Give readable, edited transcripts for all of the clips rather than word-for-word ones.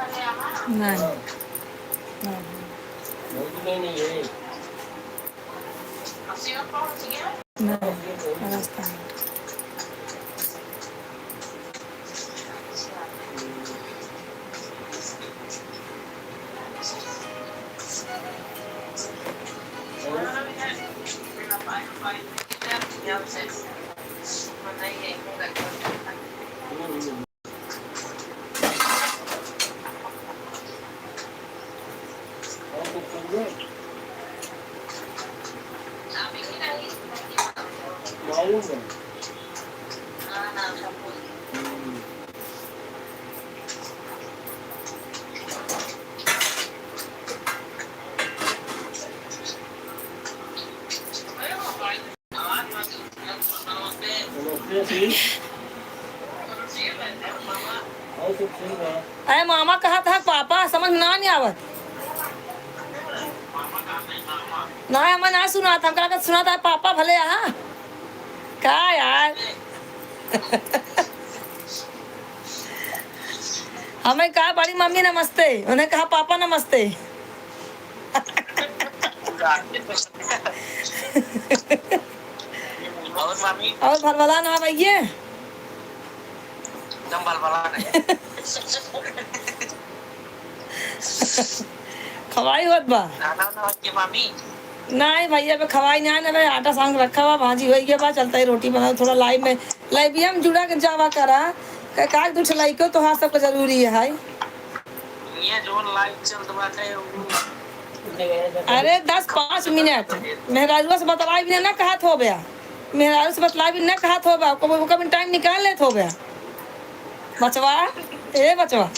नहीं नहीं रास्ता नहीं। अरे मामा कहा था पापा, समझ ना नहीं आवत ना, हमें ना सुना था, हमका सुना था पापा भले यहाँ का यार। हमें कहा बड़ी मम्मी नमस्ते, उन्हें कहा पापा नमस्ते। और भलभला ना भैया खवाई होत बा नहीं भैया पे खवाई नहीं ना भाई, आटा सांग रखा हुआ भाजी हो गया बा, चलता ही रोटी बनाओ थोड़ा लाइव में लाइव में जुड़ा के जावा करा का दूठ लाइको तो हाँ सबका जरूरी है ये जो लाइव चल बाटे। अरे 10-5 मिनट मेहराजुआ से बतलाई भी ना कहा हो गया, मेहराजू से बतलाई भी ना कहा हो गया, कभी टाइम निकाल ले हो गया बचवा ए बचवा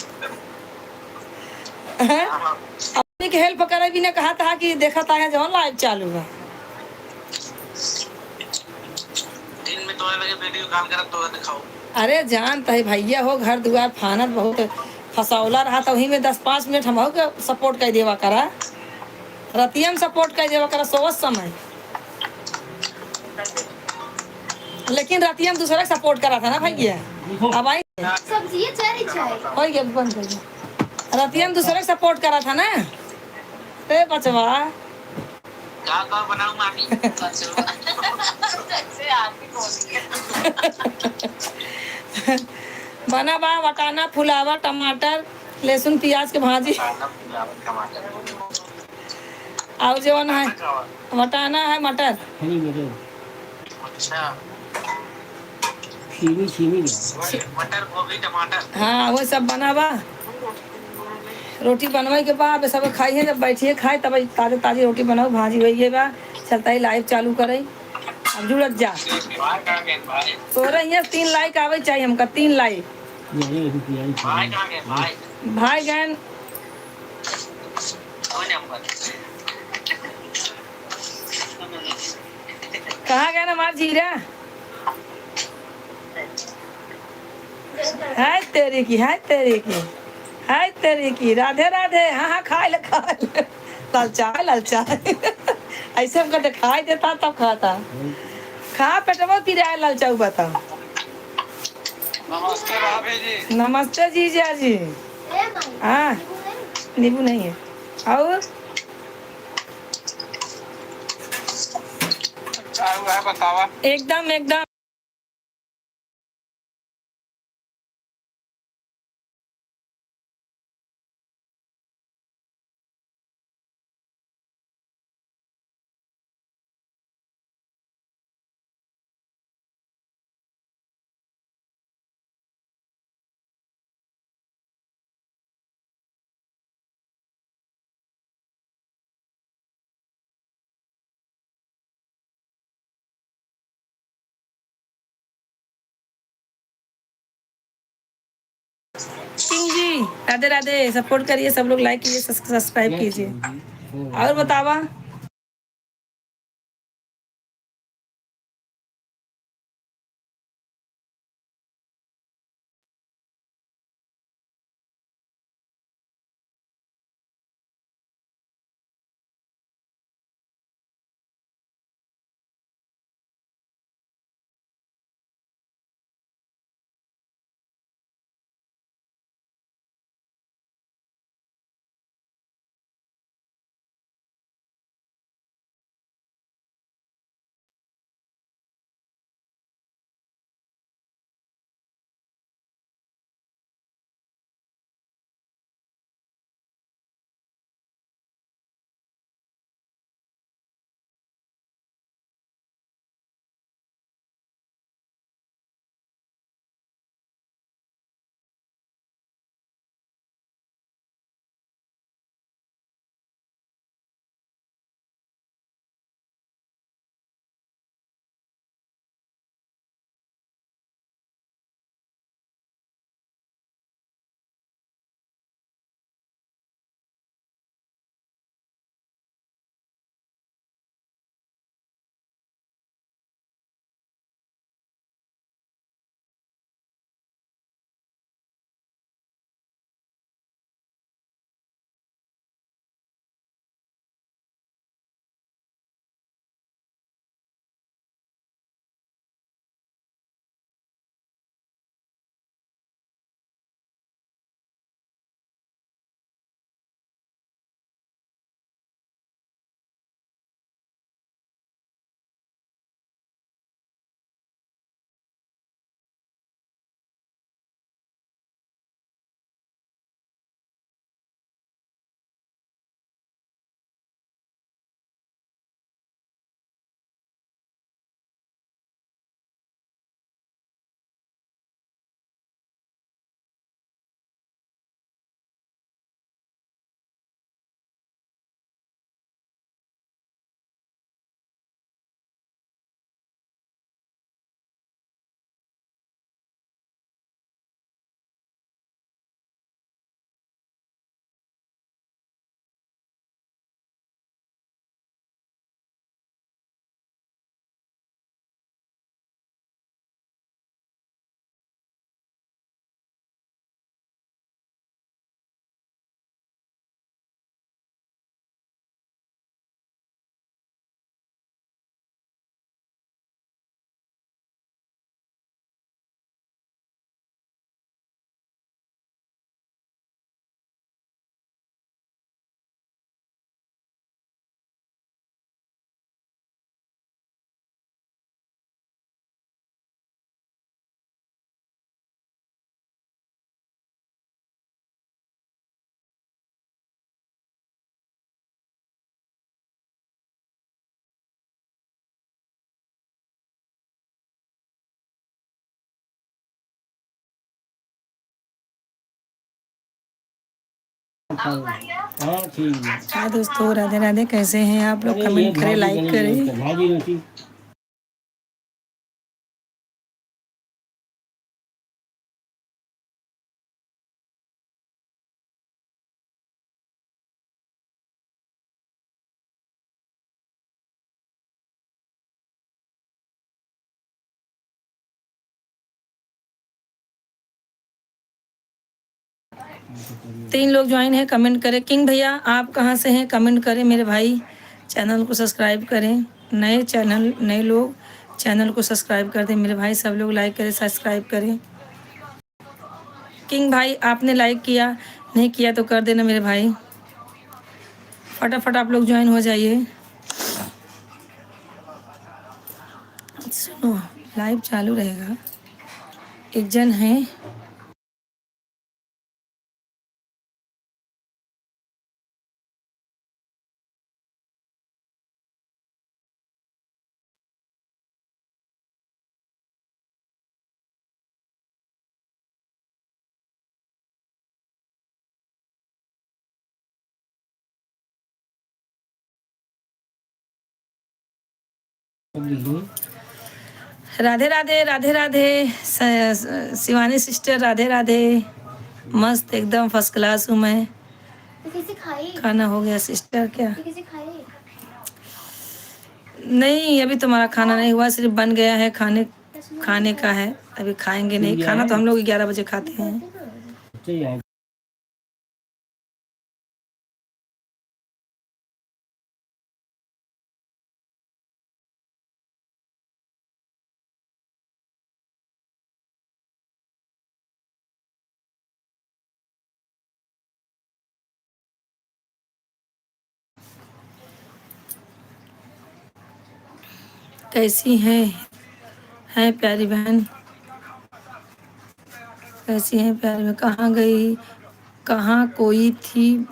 अपनी की हेल्प करे भी ने कहा था कि देखा था जो लाइव चालू है दिन में तो लगे वीडियो कॉल करत तो दिखाओ। अरे जानता है भैया हो घर दुआर फानत बहुत फसौला रहा तो वही में 10-5 मिनट हम के सपोर्ट कर देवा करा, रतियम सपोर्ट कर देवा करा सोवत समय, लेकिन रतियम दूसरा सपोर्ट करा था ना भैया। अब आई सब्जी हो गया बंद कर दिया, रतियम दूसरे सपोर्ट करा था ना ए बचवा का बनाऊं मामी बना बा वटाना फुलावा टमाटर लहसुन प्याज के भाजी और जो है वटाना है मटर मटर गोभी टमाटर हाँ वो सब बना बा, रोटी बनवाई के बाद सब खाइए, जब बैठिए खाए तब ताज़ी ताज़ी रोटी बनाओ भाजी वही बा, चलता ही लाइव चालू करे अब जुड़त जा तो रही 3 लाइक आवे चाहिए हमका 3 लाइक भाई गहन कहाँ गए ना हमारा जीरा है तेरे की है तेरे की राधे राधे हाँ हाँ खा ले लालचा ऐसे हमको दिखाई देता तब खाता खा पेटवा पी रहा है लालचा बता। नमस्ते भाभी जी। नमस्ते जीजा जी। हाँ नींबू नहीं है और बतावा एकदम सिंह जी राधे राधे, सपोर्ट करिए सब लोग, लाइक कीजिए सब्सक्राइब कीजिए और बतावा। हाँ ठीक है। हाँ दोस्तों, राधे राधे। कैसे हैं आप लोग? कमेंट करें, लाइक करें। तीन लोग ज्वाइन है, कमेंट करें। किंग भैया आप कहाँ से हैं? कमेंट करें मेरे भाई। चैनल को सब्सक्राइब करें। नए लोग चैनल को सब्सक्राइब कर दें मेरे भाई। सब लोग लाइक करें, सब्सक्राइब करें। किंग भाई आपने लाइक किया नहीं किया तो कर देना मेरे भाई। फटाफट आप लोग ज्वाइन हो जाइए। सुनो, लाइव चालू रहेगा। एक जन है, राधे राधे राधे राधे। शिवानी सिस्टर राधे राधे। मस्त एकदम फर्स्ट क्लास हूँ मैं। खाना हो गया सिस्टर? क्या नहीं, अभी तुम्हारा खाना नहीं हुआ, सिर्फ बन गया है। खाने का है, अभी खाएंगे नहीं। खाना तो हम लोग 11 बजे खाते हैं। कैसी हैं प्यारी बहन? कैसी हैं प्यारी बहन? कहाँ गई? कहाँ कोई थी?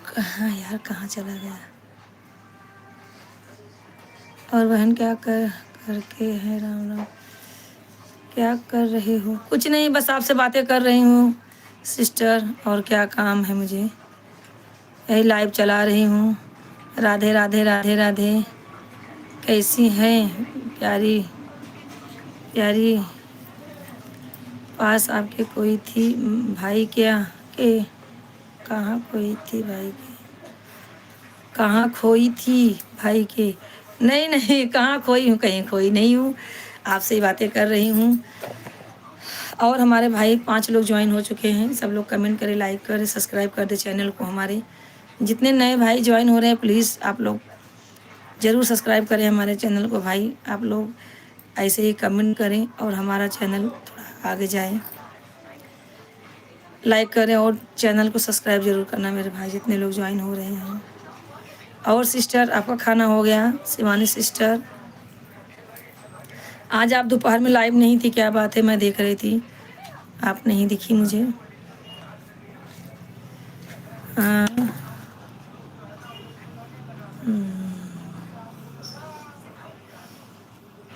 कहाँ यार, कहाँ चला गया? और बहन क्या करके है? राम राम। क्या कर रहे हो? कुछ नहीं, बस आपसे बातें कर रही हूँ सिस्टर। और क्या काम है मुझे? यही लाइव चला रही हूँ। राधे राधे राधे राधे। कैसी हैं प्यारी प्यारी? पास आपके कोई थी भाई क्या के? कहाँ कोई थी भाई के? कहाँ खोई थी भाई के? नहीं नहीं, कहाँ खोई हूँ? कहीं खोई नहीं हूँ, आपसे ही बातें कर रही हूँ। और हमारे भाई 5 लोग ज्वाइन हो चुके हैं। सब लोग कमेंट करें, लाइक करें, सब्सक्राइब कर दे चैनल को। हमारे जितने नए भाई ज्वाइन हो रहे हैं, प्लीज़ आप लोग ज़रूर सब्सक्राइब करें हमारे चैनल को। भाई आप लोग ऐसे ही कमेंट करें और हमारा चैनल थोड़ा आगे जाए। लाइक करें और चैनल को सब्सक्राइब ज़रूर करना मेरे भाई, जितने लोग ज्वाइन हो रहे हैं। और सिस्टर आपका खाना हो गया? शिवानी सिस्टर, आज आप दोपहर में लाइव नहीं थी, क्या बात है? मैं देख रही थी, आप नहीं दिखी मुझे। हाँ।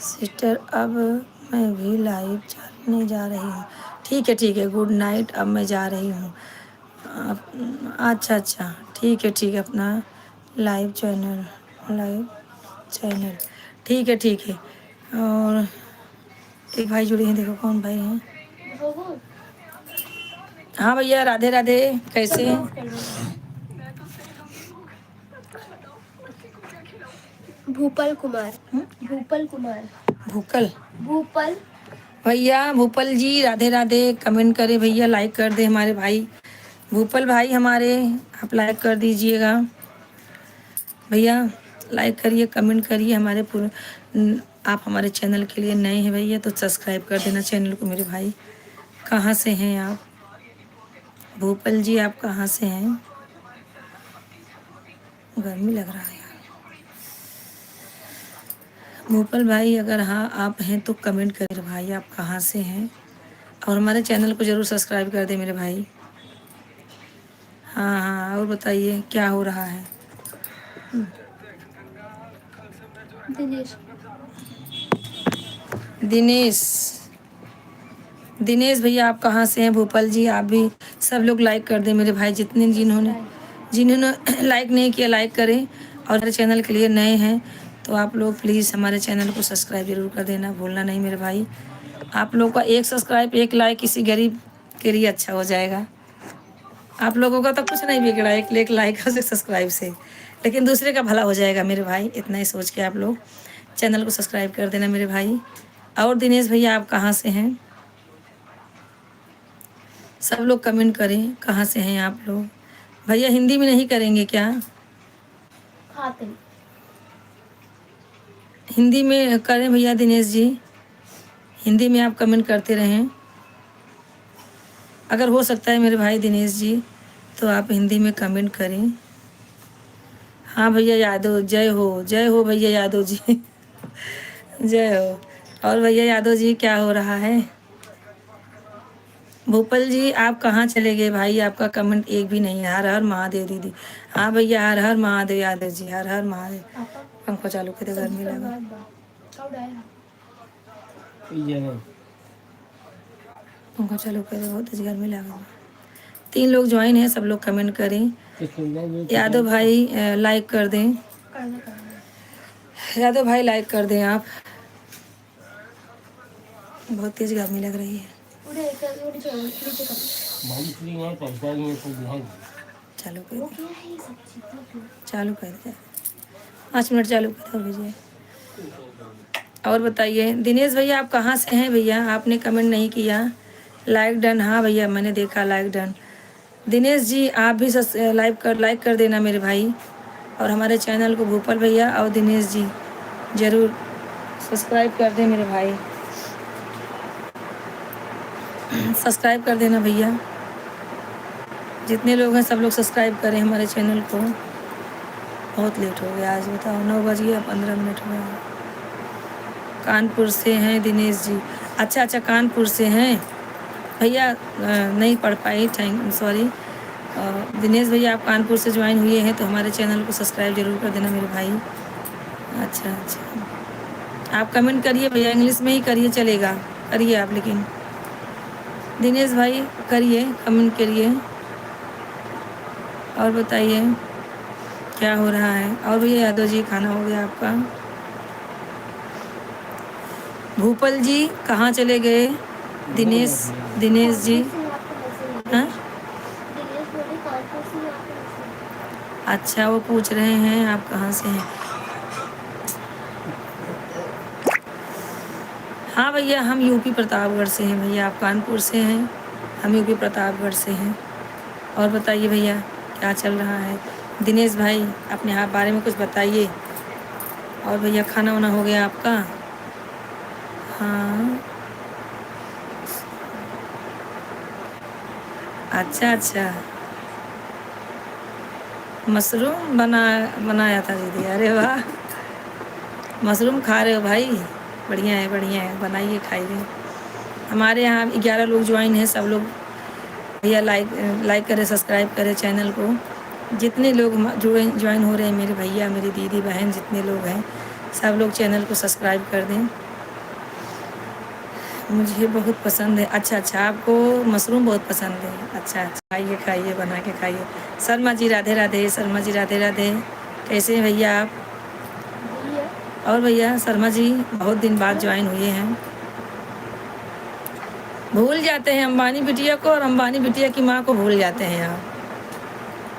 सिस्टर अब मैं भी लाइव चलने जा रही हूँ। ठीक है, गुड नाइट। अब मैं जा रही हूँ। अच्छा अच्छा, ठीक है। अपना लाइव चैनल ठीक है। और एक भाई जुड़े हैं, देखो कौन भाई हैं। हाँ भैया, राधे राधे। कैसे हैं? भूपल भैया, भूपल जी राधे राधे। कमेंट करे भैया, लाइक कर दे हमारे भाई भूपल भाई हमारे। आप लाइक कर दीजिएगा भैया, लाइक करिए, कमेंट करिए हमारे पूरे। आप हमारे चैनल के लिए नए हैं भैया तो सब्सक्राइब कर देना चैनल को मेरे भाई। कहाँ से हैं आप? भूपल जी आप कहाँ से हैं? गर्मी लग रहा है यार। भूपल भाई अगर हाँ आप हैं तो कमेंट करें भाई, आप कहाँ से हैं? और हमारे चैनल को ज़रूर सब्सक्राइब कर दे मेरे भाई। हाँ, और बताइए क्या हो रहा है? दिनेश दिनेश भैया आप कहाँ से हैं? भोपाल जी आप भी सब लोग लाइक कर दें मेरे भाई, जितने जिन्होंने जिन्होंने लाइक नहीं किया लाइक करें। और हमारे चैनल के लिए नए हैं तो आप लोग प्लीज़ हमारे चैनल को सब्सक्राइब जरूर कर देना, भूलना नहीं मेरे भाई। आप लोग का एक सब्सक्राइब एक लाइक किसी गरीब के लिए अच्छा हो जाएगा। आप लोगों का तो कुछ नहीं बिगड़ा, एक लाइक और एक सब्सक्राइब से, लेकिन दूसरे का भला हो जाएगा मेरे भाई। इतना ही सोच के आप लोग चैनल को सब्सक्राइब कर देना मेरे भाई। और दिनेश भैया आप कहाँ से हैं? सब लोग कमेंट करें कहाँ से हैं आप लोग। भैया हिंदी में नहीं करेंगे क्या? खाते हिंदी में करें भैया दिनेश जी, हिंदी में आप कमेंट करते रहें। अगर हो सकता है मेरे भाई दिनेश जी तो आप हिंदी में कमेंट करें। हाँ भैया यादव जय हो भैया यादव जी जय हो। और भैया यादव जी क्या हो रहा है? भोपाल जी आप कहाँ चले गए भाई? आपका कमेंट एक भी नहीं है। हर हर महादेव दीदी। हाँ भैया हर हर महादेव यादव जी, हर हर महादेव। पंखा चालू कर दे, गर्मी लगा। पंखा चालू कर दे, बहुत तेज गर्मी लगा। 3 लोग ज्वाइन हैं, सब लोग कमेंट करें। यादव भाई लाइक कर दें। यादव भाई लाइक कर दें आप। बहुत तेज गर्मी लग रही है। चालू कर दे, चालू कर दे, 5 मिनट चालू कर दीजिए। और बताइए दिनेश भैया आप कहाँ से हैं? भैया आपने कमेंट नहीं किया। लाइक डन, हाँ भैया मैंने देखा लाइक डन। दिनेश जी आप भी लाइक कर देना मेरे भाई। और हमारे चैनल को भोपाल भैया और दिनेश जी ज़रूर सब्सक्राइब कर दें मेरे भाई, सब्सक्राइब कर देना भैया। जितने लोग हैं सब लोग सब्सक्राइब करें हमारे चैनल को। बहुत लेट हो गया आज, बताओ 9 बज गया 15 मिनट हो गया। कानपुर से हैं दिनेश जी। अच्छा कानपुर से हैं भैया, नहीं पढ़ पाई, सॉरी। दिनेश भैया आप कानपुर से ज्वाइन हुए हैं तो हमारे चैनल को सब्सक्राइब जरूर कर देना मेरे भाई। अच्छा आप कमेंट करिए भैया, इंग्लिश में ही करिए चलेगा, करिए आप, लेकिन दिनेश भाई करिए, कमेंट करिए। और बताइए क्या हो रहा है? और भैया यादव जी खाना हो गया आपका? भूपल जी कहाँ चले गए? दिनेश जी हाँ अच्छा वो पूछ रहे हैं आप कहाँ से हैं। हाँ भैया हम यूपी प्रतापगढ़ से हैं भैया, आप कानपुर से हैं, हम यूपी प्रतापगढ़ से हैं। और बताइए भैया क्या चल रहा है? दिनेश भाई अपने आप बारे में कुछ बताइए। और भैया खाना वाना हो गया आपका? हाँ अच्छा मशरूम बनाया था दीदी, अरे वाह मशरूम खा रहे हो भाई, बढ़िया है बनाइए खाइए। हमारे यहाँ 11 लोग ज्वाइन हैं, सब लोग भैया लाइक करें सब्सक्राइब करें चैनल को। जितने लोग ज्वाइन हो रहे हैं मेरे भैया मेरी दीदी बहन जितने लोग हैं सब लोग चैनल को सब्सक्राइब कर दें। मुझे बहुत पसंद है। अच्छा आपको मशरूम बहुत पसंद है। अच्छा खाइए बना के खाइए। शर्मा जी राधे राधे। शर्मा जी राधे राधे, कैसे हैं भैया आप? और भैया शर्मा जी बहुत दिन बाद ज्वाइन हुए हैं। भूल जाते हैं अंबानी बिटिया को और अंबानी बिटिया की माँ को भूल जाते हैं आप।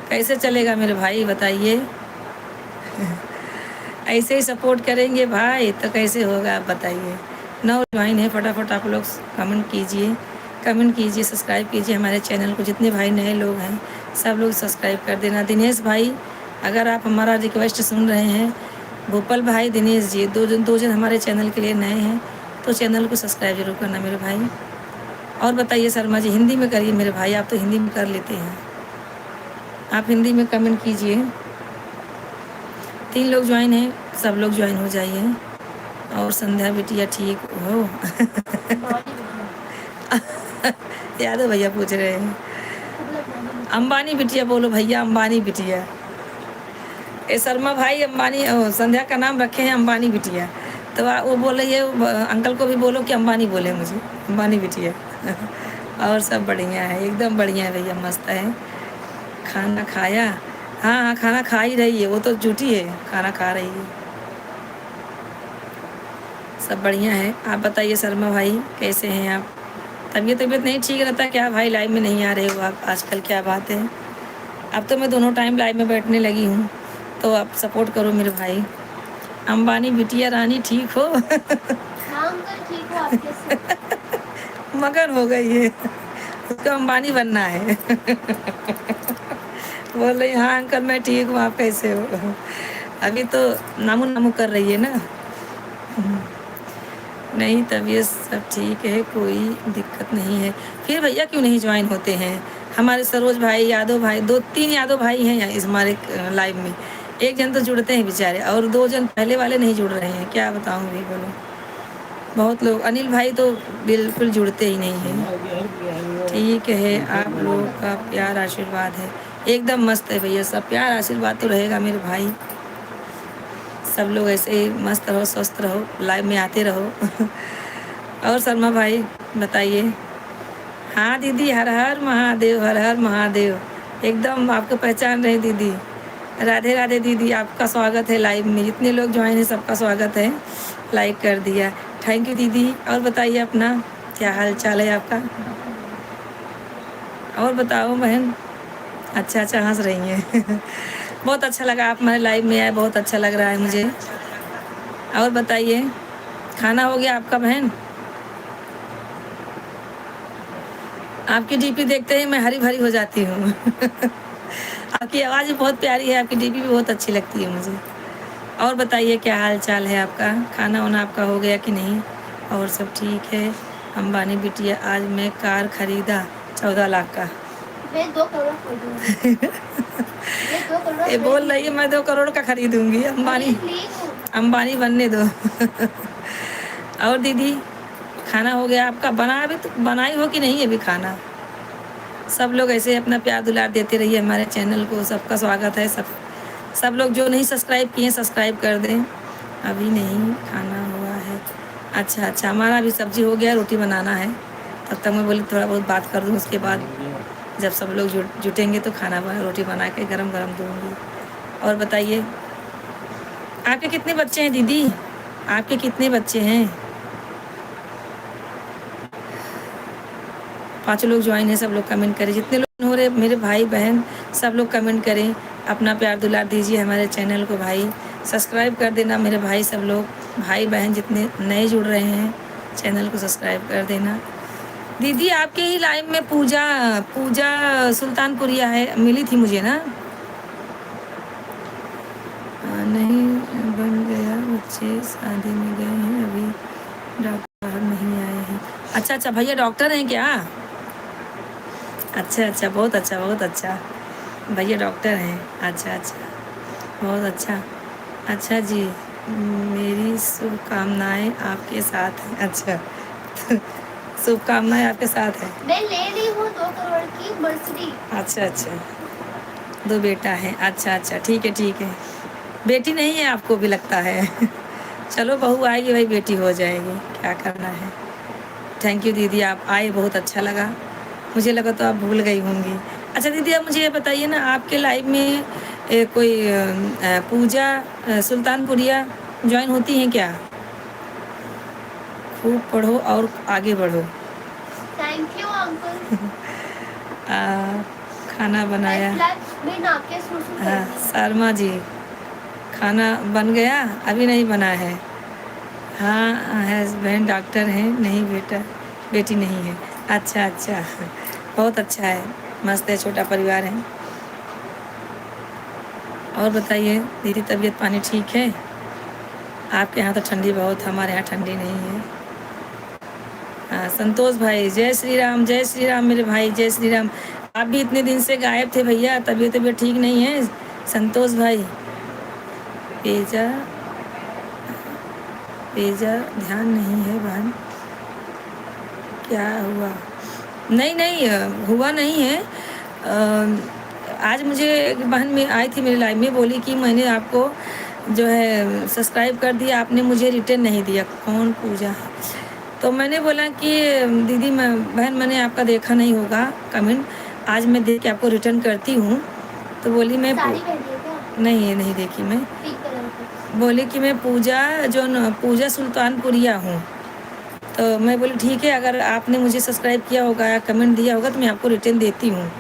कैसे चलेगा मेरे भाई बताइए ऐसे ही सपोर्ट करेंगे भाई तो कैसे होगा आप बताइए। 9 ज्वाइन है, फटाफट आप लोग कमेंट कीजिए सब्सक्राइब कीजिए हमारे चैनल को। जितने भाई नए लोग हैं सब लोग सब्सक्राइब कर देना। दिनेश भाई अगर आप हमारा रिक्वेस्ट सुन रहे हैं, भोपाल भाई दिनेश जी दो जन हमारे चैनल के लिए नए हैं तो चैनल को सब्सक्राइब जरूर करना मेरे भाई। और बताइए शर्मा जी हिंदी में करिए मेरे भाई, आप तो हिंदी में कर लेते हैं, आप हिंदी में कमेंट कीजिए। 3 लोग ज्वाइन हैं, सब लोग ज्वाइन हो जाइए। और संध्या बिटिया ठीक हो यादव भैया पूछ रहे हैं अंबानी बिटिया बोलो भैया, अंबानी बिटिया। ए शर्मा भाई अंबानी संध्या का नाम रखे हैं अंबानी बिटिया, तो वो बोल रही है अंकल को भी बोलो कि अंबानी बोले मुझे, अंबानी बिटिया। और सब बढ़िया है, एकदम बढ़िया है भैया, मस्त है। खाना खाया? हाँ हाँ, खाना खा ही रही है, वो तो झूठी है, खाना खा रही है। सब बढ़िया है। आप बताइए शर्मा भाई, कैसे हैं आप? तबीयत नहीं ठीक रहता क्या भाई? लाइव में नहीं आ रहे हो आप आजकल, क्या बात है? अब तो मैं दोनों टाइम लाइव में बैठने लगी हूँ, तो आप सपोर्ट करो मेरे भाई। अंबानी बिटिया रानी ठीक हो? हाँ अंकल ठीक हो आप कैसे? मगन हो गई है, उसको अंबानी बनना है। बोल रही हाँ अंकल मैं ठीक हूँ, आप कैसे हो? अभी तो नामू नामू कर रही है ना। नहीं, तबीयत सब ठीक है, कोई दिक्कत नहीं है। फिर भैया क्यों नहीं ज्वाइन होते हैं? हमारे सरोज भाई, यादव भाई, 2-3 यादव भाई हैं इस हमारे लाइव में। एक जन तो जुड़ते हैं बेचारे, और 2 जन पहले वाले नहीं जुड़ रहे हैं, क्या बताऊँ भी, बोलो। बहुत लोग, अनिल भाई तो बिल्कुल जुड़ते ही नहीं हैं। ठीक है, आप लोग का प्यार आशीर्वाद है, एकदम मस्त है भैया, सब प्यार आशीर्वाद तो रहेगा मेरे भाई। सब लोग ऐसे ही मस्त रहो, स्वस्थ रहो, लाइव में आते रहो। और शर्मा भाई बताइए। हाँ दीदी, हर हर महादेव, हर हर महादेव, एकदम आपको पहचान रहे दीदी। राधे राधे दीदी, आपका स्वागत है लाइव में, जितने लोग ज्वाइन हैं सबका स्वागत है। लाइक कर दिया, थैंक यू दीदी। और बताइए अपना क्या हाल चाल है आपका? और बताओ बहन। अच्छा अच्छा, हंस रही हैं। बहुत अच्छा लगा आप हमारे लाइव में आए, बहुत अच्छा लग रहा है मुझे। और बताइए, खाना हो गया आपका बहन? आपकी डीपी देखते ही मैं हरी भरी हो जाती हूँ। आपकी आवाज़ भी बहुत प्यारी है, आपकी डीपी भी बहुत अच्छी लगती है मुझे। और बताइए क्या हाल चाल है आपका? खाना वाना आपका हो गया कि नहीं? और सब ठीक है? अंबानी बिटिया, आज मैं कार खरीदा 14 लाख का। मैं 2 करोड़ खरीदूंगी। मैं 2 करोड़ ये बोल रही है मैं 2 करोड़ का खरीदूंगी। अंबानी बनने दो। और दीदी, खाना हो गया आपका? बना अभी तो बनाई हो कि नहीं अभी खाना? सब लोग ऐसे अपना प्यार दुलार देते रहिए हमारे चैनल को, सबका स्वागत है। सब लोग जो नहीं सब्सक्राइब किए सब्सक्राइब कर दें। अभी नहीं खाना हुआ है? अच्छा अच्छा, हमारा अभी सब्जी हो गया, रोटी बनाना है। तब तक मैं बोली थोड़ा बहुत बात कर दूँ, उसके बाद जब सब लोग जुटेंगे तो खाना रोटी बना के गरम गरम दूँगी। और बताइए, आपके कितने बच्चे हैं दीदी? आपके कितने बच्चे हैं? 5 लोग ज्वाइन हैं, सब लोग कमेंट करें, जितने लोग हो रहे मेरे भाई बहन सब लोग कमेंट करें, अपना प्यार दुलार दीजिए हमारे चैनल को भाई। सब्सक्राइब कर देना मेरे भाई, सब लोग भाई बहन जितने नए जुड़ रहे हैं चैनल को सब्सक्राइब कर देना। दीदी आपके ही लाइव में पूजा पूजा सुल्तानपुरिया है, मिली थी मुझे ना? नहीं बन गया, बच्चे शादी में गए हैं, अभी डॉक्टर नहीं आए हैं। अच्छा अच्छा, भैया डॉक्टर हैं क्या? अच्छा अच्छा, बहुत अच्छा बहुत अच्छा, भैया डॉक्टर हैं। अच्छा अच्छा, बहुत अच्छा। अच्छा जी, मेरी शुभकामनाएं आपके साथ हैं। अच्छा, शुभकामनाएं आपके साथ हैं। मैं ले रही हूँ 2 करोड़ की मर्सिडीज। अच्छा अच्छा, 2 बेटा है। अच्छा अच्छा, ठीक है ठीक है। बेटी नहीं है आपको भी लगता है? चलो बहू आएगी भाई, बेटी हो जाएगी, क्या करना है। थैंक यू दीदी, आप आए, बहुत अच्छा लगा। मुझे लगा तो आप भूल गई होंगी। अच्छा दीदी, अब मुझे ये बताइए ना, आपके लाइव में कोई पूजा सुल्तानपुरिया ज्वाइन होती हैं क्या? खूब पढ़ो और आगे बढ़ो। Thank you uncle. खाना बनाया? मैं नाके सुसु हाँ शर्मा जी, खाना बन गया? अभी नहीं बना है। हाँ हस्बैंड डॉक्टर हैं, नहीं बेटा बेटी नहीं है। अच्छा अच्छा, बहुत अच्छा है, मस्त है, छोटा परिवार है। और बताइए दीदी, तबीयत पानी ठीक है? आपके यहाँ तो ठंडी बहुत, हमारे यहाँ ठंडी नहीं है। हाँ संतोष भाई, जय श्री राम मेरे भाई, जय श्री राम। आप भी इतने दिन से गायब थे भैया, तबीयत ठीक नहीं है संतोष भाई? पेजा पेजा ध्यान नहीं है बहन, क्या हुआ? नहीं नहीं हुआ नहीं है। आज मुझे एक बहन में आई थी मेरे लाइव में, बोली कि मैंने आपको जो है सब्सक्राइब कर दिया आपने, मुझे रिटर्न नहीं दिया। कौन पूजा है? तो मैंने बोला कि दीदी मैं बहन मैंने आपका देखा नहीं होगा कमेंट, आज मैं देख के आपको रिटर्न करती हूँ। तो बोली मैं साड़ी पहनी है क्या? नहीं, ये नहीं देखी मैं। पिंक कलर की। बोली कि मैं पूजा पूजा सुल्तानपुरिया हूँ। तो मैं बोली ठीक है, अगर आपने मुझे सब्सक्राइब किया होगा या कमेंट दिया होगा तो मैं आपको रिटर्न देती हूँ।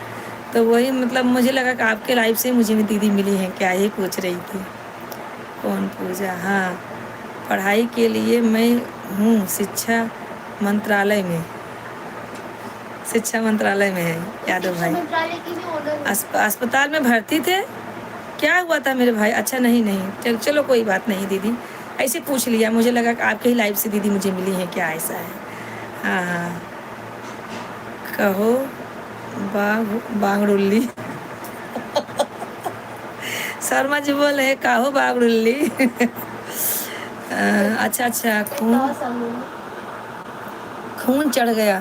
तो वही मतलब मुझे लगा कि आपके लाइव से मुझे भी दीदी मिली हैं क्या, ये पूछ रही थी। कौन पूजा? हाँ, पढ़ाई के लिए मैं हूँ शिक्षा मंत्रालय में। शिक्षा मंत्रालय में है यादव शिक्षा भाई। मंत्रालय की भी ओनर हूँ। अस्पताल में भर्ती थे, क्या हुआ था मेरे भाई? अच्छा नहीं नहीं, चलो कोई बात नहीं दीदी, ऐसे पूछ लिया, मुझे लगा कि आपके ही लाइव से दीदी मुझे मिली है क्या, ऐसा है। हाँ हाँ, कहो बागड़ुल्ली। शर्मा जी बोल रहे कहो बागड़ुल्ली। अच्छा अच्छा, खून चढ़ गया,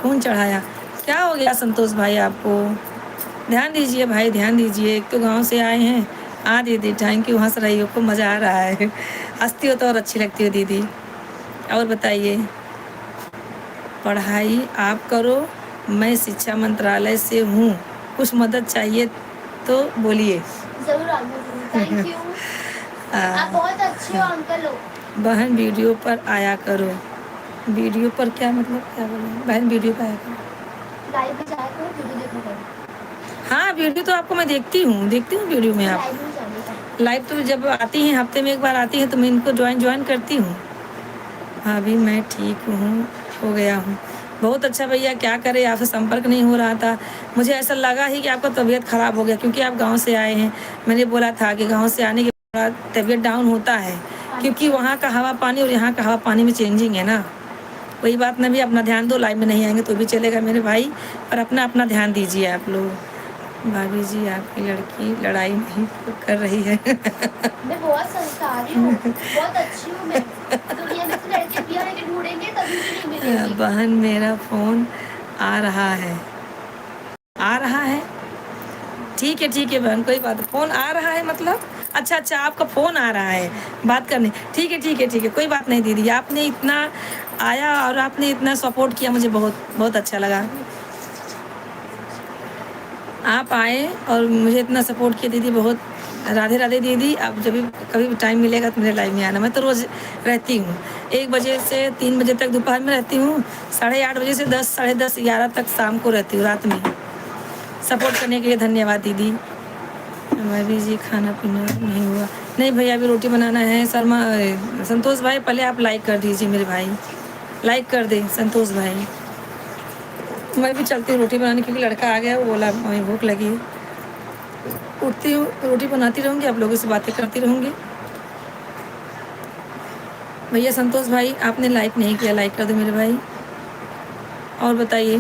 खून चढ़ाया, क्या हो गया संतोष भाई आपको? ध्यान दीजिए भाई, ध्यान दीजिए, एक तो गांव से आए हैं। हाँ दीदी थैंक यू, हंस रही हो, खूब मज़ा आ रहा है। हंसती हो तो और अच्छी लगती हो दीदी। और बताइए, पढ़ाई आप करो, मैं शिक्षा मंत्रालय से हूँ, कुछ मदद चाहिए तो बोलिए। जरूर थैंक यू। आप बहुत अच्छे हो अंकल हो। बहन वीडियो पर आया करो। वीडियो पर क्या मतलब, क्या बोले? बहन वीडियो पर आया करो, लाइव में जाया करो, वीडियो देखा करो। हाँ वीडियो तो आपको मैं देखती हूँ वीडियो में। आप लाइव में जाने का। लाइव तो जब आती हैं हफ्ते में एक बार आती हैं तो मैं इनको ज्वाइन करती हूँ। अभी मैं ठीक हूँ, हो गया हूँ। बहुत अच्छा भैया, क्या करें, आपसे संपर्क नहीं हो रहा था। मुझे ऐसा लगा ही कि आपका तबीयत ख़राब हो गया, क्योंकि आप गांव से आए हैं। मैंने बोला था कि गांव से आने के बाद तबीयत डाउन होता है, क्योंकि वहाँ का हवा पानी और यहाँ का हवा पानी में चेंजिंग है ना। वही बात ना, भी अपना ध्यान दो, लाइव में नहीं आएंगे तो भी चलेगा मेरे भाई, पर अपना अपना ध्यान दीजिए आप लोग। भाभी जी आपकी लड़की लड़ाई नहीं कर रही है। मैं बहुत संस्कारी हूँ, बहुत अच्छी हूँ मैं। दुनिया में तो लड़के पिया लेके ढूंढेंगे तभी भी नहीं मिलेंगे। बहन मेरा फ़ोन आ रहा है, आ रहा है, ठीक है बहन, कोई बात, फ़ोन आ रहा है मतलब, अच्छा अच्छा आपका फ़ोन आ रहा है बात करने, ठीक है, कोई बात नहीं दीदी, आपने इतना आया और आपने इतना सपोर्ट किया, मुझे बहुत बहुत अच्छा लगा। आप आए और मुझे इतना सपोर्ट किया दीदी, बहुत राधे राधे दीदी। अब जब भी कभी भी टाइम मिलेगा तो मेरे लाइव में आना, मैं तो रोज़ रहती हूँ, 1 बजे से 3 बजे तक दोपहर में रहती हूँ, 8:30 बजे से 10 साढ़े 10 11 तक शाम को रहती हूँ, रात में। सपोर्ट करने के लिए धन्यवाद दीदी। भाभी जी खाना पीना नहीं हुआ? नहीं भैया अभी रोटी बनाना है। संतोष भाई पहले आप लाइक कर दीजिए मेरे भाई, लाइक कर दें संतोष भाई। मैं भी चलती हूँ रोटी बनाने, क्योंकि लड़का आ गया, वो बोला हमें भूख लगी है। उठती हूँ, रोटी बनाती रहूँगी, आप लोगों से बातें करती रहूँगी। भैया संतोष भाई आपने लाइक नहीं किया, लाइक कर दो मेरे भाई। और बताइए,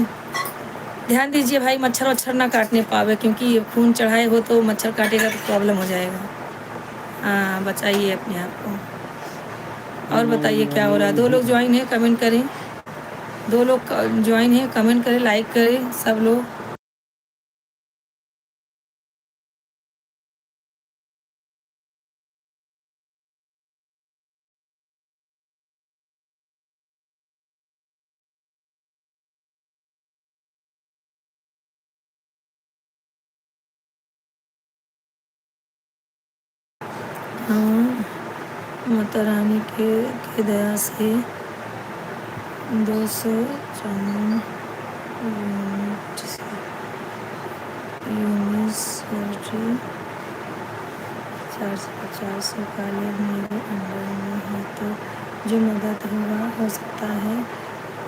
ध्यान दीजिए भाई, मच्छर वच्छर ना काटने पावे, क्योंकि खून चढ़ाए हो तो मच्छर काटेगा तो प्रॉब्लम हो जाएगा। हाँ बचाइए अपने आप को। और बताइए क्या हो रहा है? 2 लोग ज्वाइन है, कमेंट करें। 2 लोग ज्वाइन है, कमेंट करें, लाइक करें सब लोग। हाँ माता रानी के दया से 254 यूनिवर्सिटी 450 कॉलेज मेरे अंडर में है, तो जो मदद हो सकता है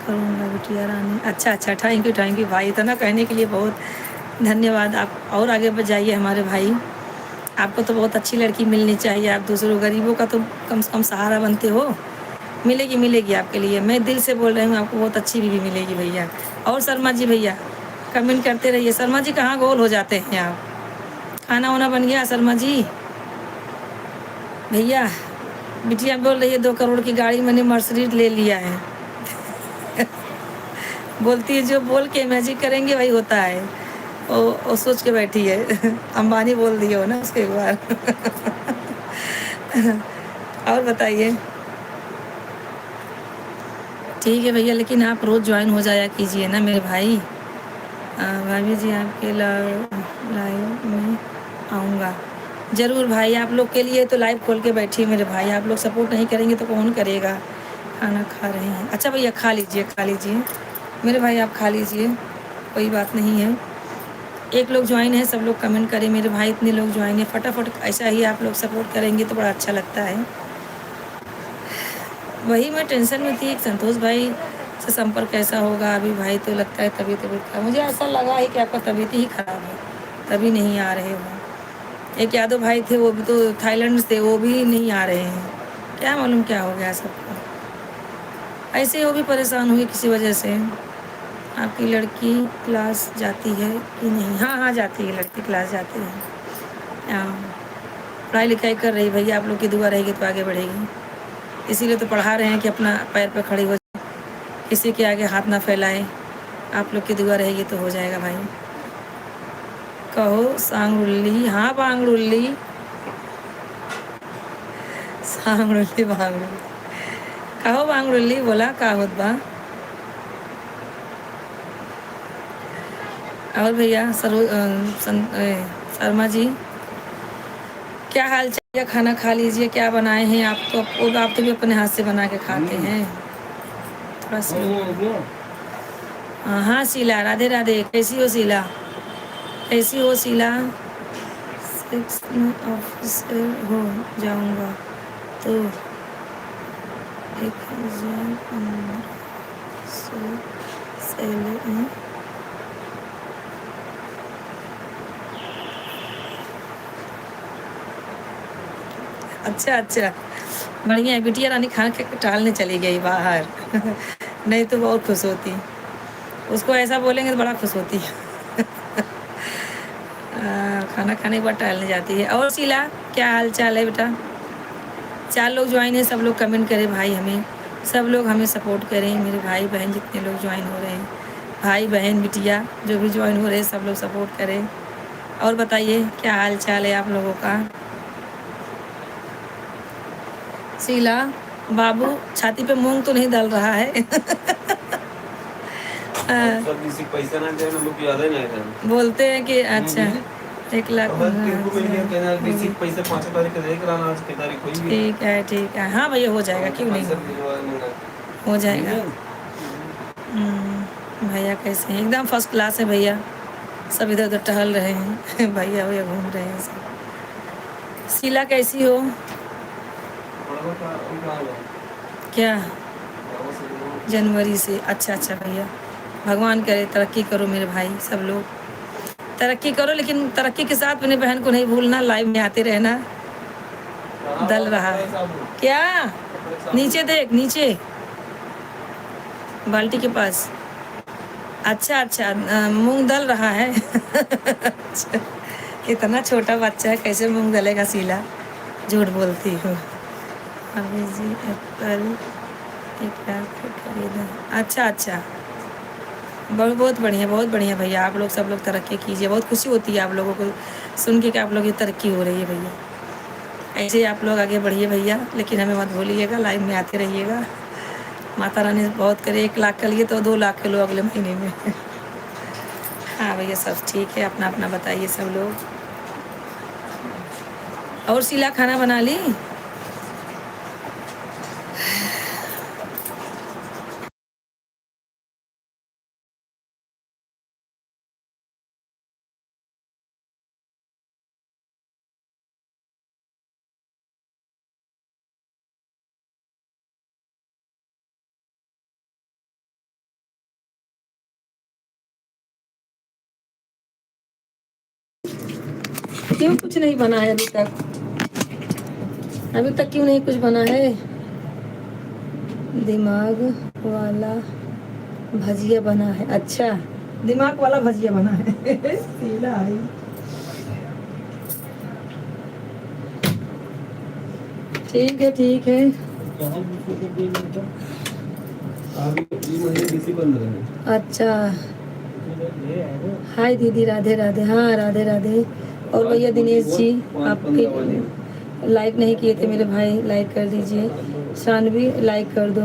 करूँगा बिटिया रानी। अच्छा अच्छा, थैंक यू भाई, इतना कहने के लिए बहुत धन्यवाद। आप और आगे बढ़ जाइए हमारे भाई, आपको तो बहुत अच्छी लड़की मिलनी चाहिए। आप दूसरों गरीबों का तो कम से कम सहारा बनते हो। मिलेगी आपके लिए, मैं दिल से बोल रही हूँ, आपको बहुत अच्छी बीवी मिलेगी भैया। और शर्मा जी भैया कमेंट करते रहिए। शर्मा जी कहाँ गोल हो जाते हैं आप? खाना वाना बन गया शर्मा जी? भैया बिटिया बोल रही है 2 करोड़ की गाड़ी मैंने मर्सिडीज ले लिया है। बोलती है जो बोल के मैजिक करेंगे वही होता है, वो सोच के बैठी है। अंबानी बोल दिए हो ना उसके एक बार। और बताइए। ठीक है भैया, लेकिन आप रोज़ ज्वाइन हो जाया कीजिए ना मेरे भाई। भाभी जी आपके लाइव में आऊँगा ज़रूर भाई। आप लोग के लिए तो लाइव खोल के बैठी मेरे भाई। आप लोग सपोर्ट नहीं करेंगे तो कौन करेगा। खाना खा रहे हैं? अच्छा भैया, खा लीजिए खा लीजिए मेरे भाई, आप खा लीजिए, कोई बात नहीं है। एक लोग ज्वाइन है, सब लोग कमेंट करें मेरे भाई। इतने लोग ज्वाइन है, फटाफट ऐसा ही आप लोग सपोर्ट करेंगे तो बड़ा अच्छा लगता है। वही मैं टेंशन में थी, संतोष भाई से संपर्क कैसा होगा अभी भाई, तो लगता है तबीयत खराब। मुझे ऐसा लगा है कि आपका तबीयत ही खराब है, तभी नहीं आ रहे हो। एक यादव भाई थे, वो भी तो थाईलैंड से, वो भी नहीं आ रहे हैं। क्या मालूम क्या हो गया सबको। ऐसे ही वो भी परेशान हुई किसी वजह से। आपकी लड़की क्लास जाती है कि नहीं? हाँ हाँ जाती है, लड़की क्लास जाती है। हाँ, पढ़ाई लिखाई कर रही भैया। आप लोग की दुआ रहेगी तो आगे बढ़ेगी, इसीलिए तो पढ़ा रहे हैं कि अपना पैर पर खड़ी हो, किसी के आगे हाथ ना फैलाए। आप लोग की दुआ रहेगी तो हो जाएगा भाई। कहो सांगरुल्ली। हाँ बांगरुल्ली, सांगरुल्ली बांगरुल्ली। कहो बांगरुल्ली, बोला का होत बा। और भैया शर्मा जी, क्या हाल चाल? खाना खा लीजिए। क्या बनाए हैं आप? तो आप तो भी अपने हाथ से बना के खाते हैं। थोड़ा सा। हाँ शीला, राधे राधे। कैसी हो शीला? कैसी हो शीला? 6 में ऑफिसर हो जाऊंगा तो 1,000 सैलरी। अच्छा अच्छा, बढ़िया है। बिटिया रानी खाना के टहलने चली गई बाहर। नहीं तो बहुत खुश होती, उसको ऐसा बोलेंगे तो बड़ा खुश होती है। खाना खाने के बाद टहलने जाती है। और शीला, क्या हाल चाल है बेटा? 4 लोग ज्वाइन है, सब लोग कमेंट करें भाई, हमें सब लोग हमें सपोर्ट करें। मेरे भाई बहन जितने लोग ज्वाइन हो रहे हैं, भाई बहन बिटिया जो भी ज्वाइन हो रहे हैं, सब लोग सपोर्ट करें। और बताइए क्या हाल चाल है आप लोगों का? शीला बाबू, छाती पे मूंग तो नहीं डल रहा है? पैसा ना दे लोग याद है ना, बोलते हैं कि अच्छा 1,00,000। पैसा 5 तारीख को देख रहा, आज की तारीख हुई। ठीक है ठीक है, हाँ भैया हो जाएगा, क्यों नहीं हो जाएगा। भैया कैसे हैं? एकदम फर्स्ट क्लास है भैया, सब इधर उधर टहल रहे हैं। भैया भैया घूम रहे हैं सब। शीला कैसी हो? क्या जनवरी से? अच्छा अच्छा भैया, भगवान करे तरक्की करो मेरे भाई, सब लोग तरक्की करो, लेकिन तरक्की के साथ अपने बहन को नहीं भूलना, लाइव में आते रहना। दल रहा है क्या? नीचे देख, नीचे बाल्टी के पास। अच्छा अच्छा, मूंग दल रहा है। अच्छा, इतना छोटा बच्चा है, कैसे मूंग दलेगा शीला? झूठ बोलती हो। अभी जी एप्पल 1,00,000 खरीदा। अच्छा अच्छा, बहुत बहुत बढ़िया भैया। आप लोग सब लोग तरक्की कीजिए, बहुत खुशी होती है आप लोगों को सुन के कि आप लोग की तरक्की हो रही है भैया। ऐसे ही आप लोग आगे बढ़िए भैया, लेकिन हमें मत भूलिएगा, लाइव में आते रहिएगा। माता रानी बहुत करे, 1,00,000 के लिए तो 2,00,000 के लो अगले महीने में। हाँ भैया सब ठीक है, अपना अपना बताइए सब लोग। और शीला खाना बना ली? क्यों कुछ नहीं बना है अभी तक? अभी तक क्यों नहीं कुछ बना है? दिमाग वाला भजिया बना है। अच्छा, दिमाग वाला भजिया बना है। शीला आई। ठीक है ठीक है। अच्छा, हाय दीदी, राधे राधे। हाँ राधे राधे। और भैया दिनेश जी, आपके लाइक नहीं किए थे मेरे भाई, लाइक कर दीजिए। शानवी लाइक कर दो।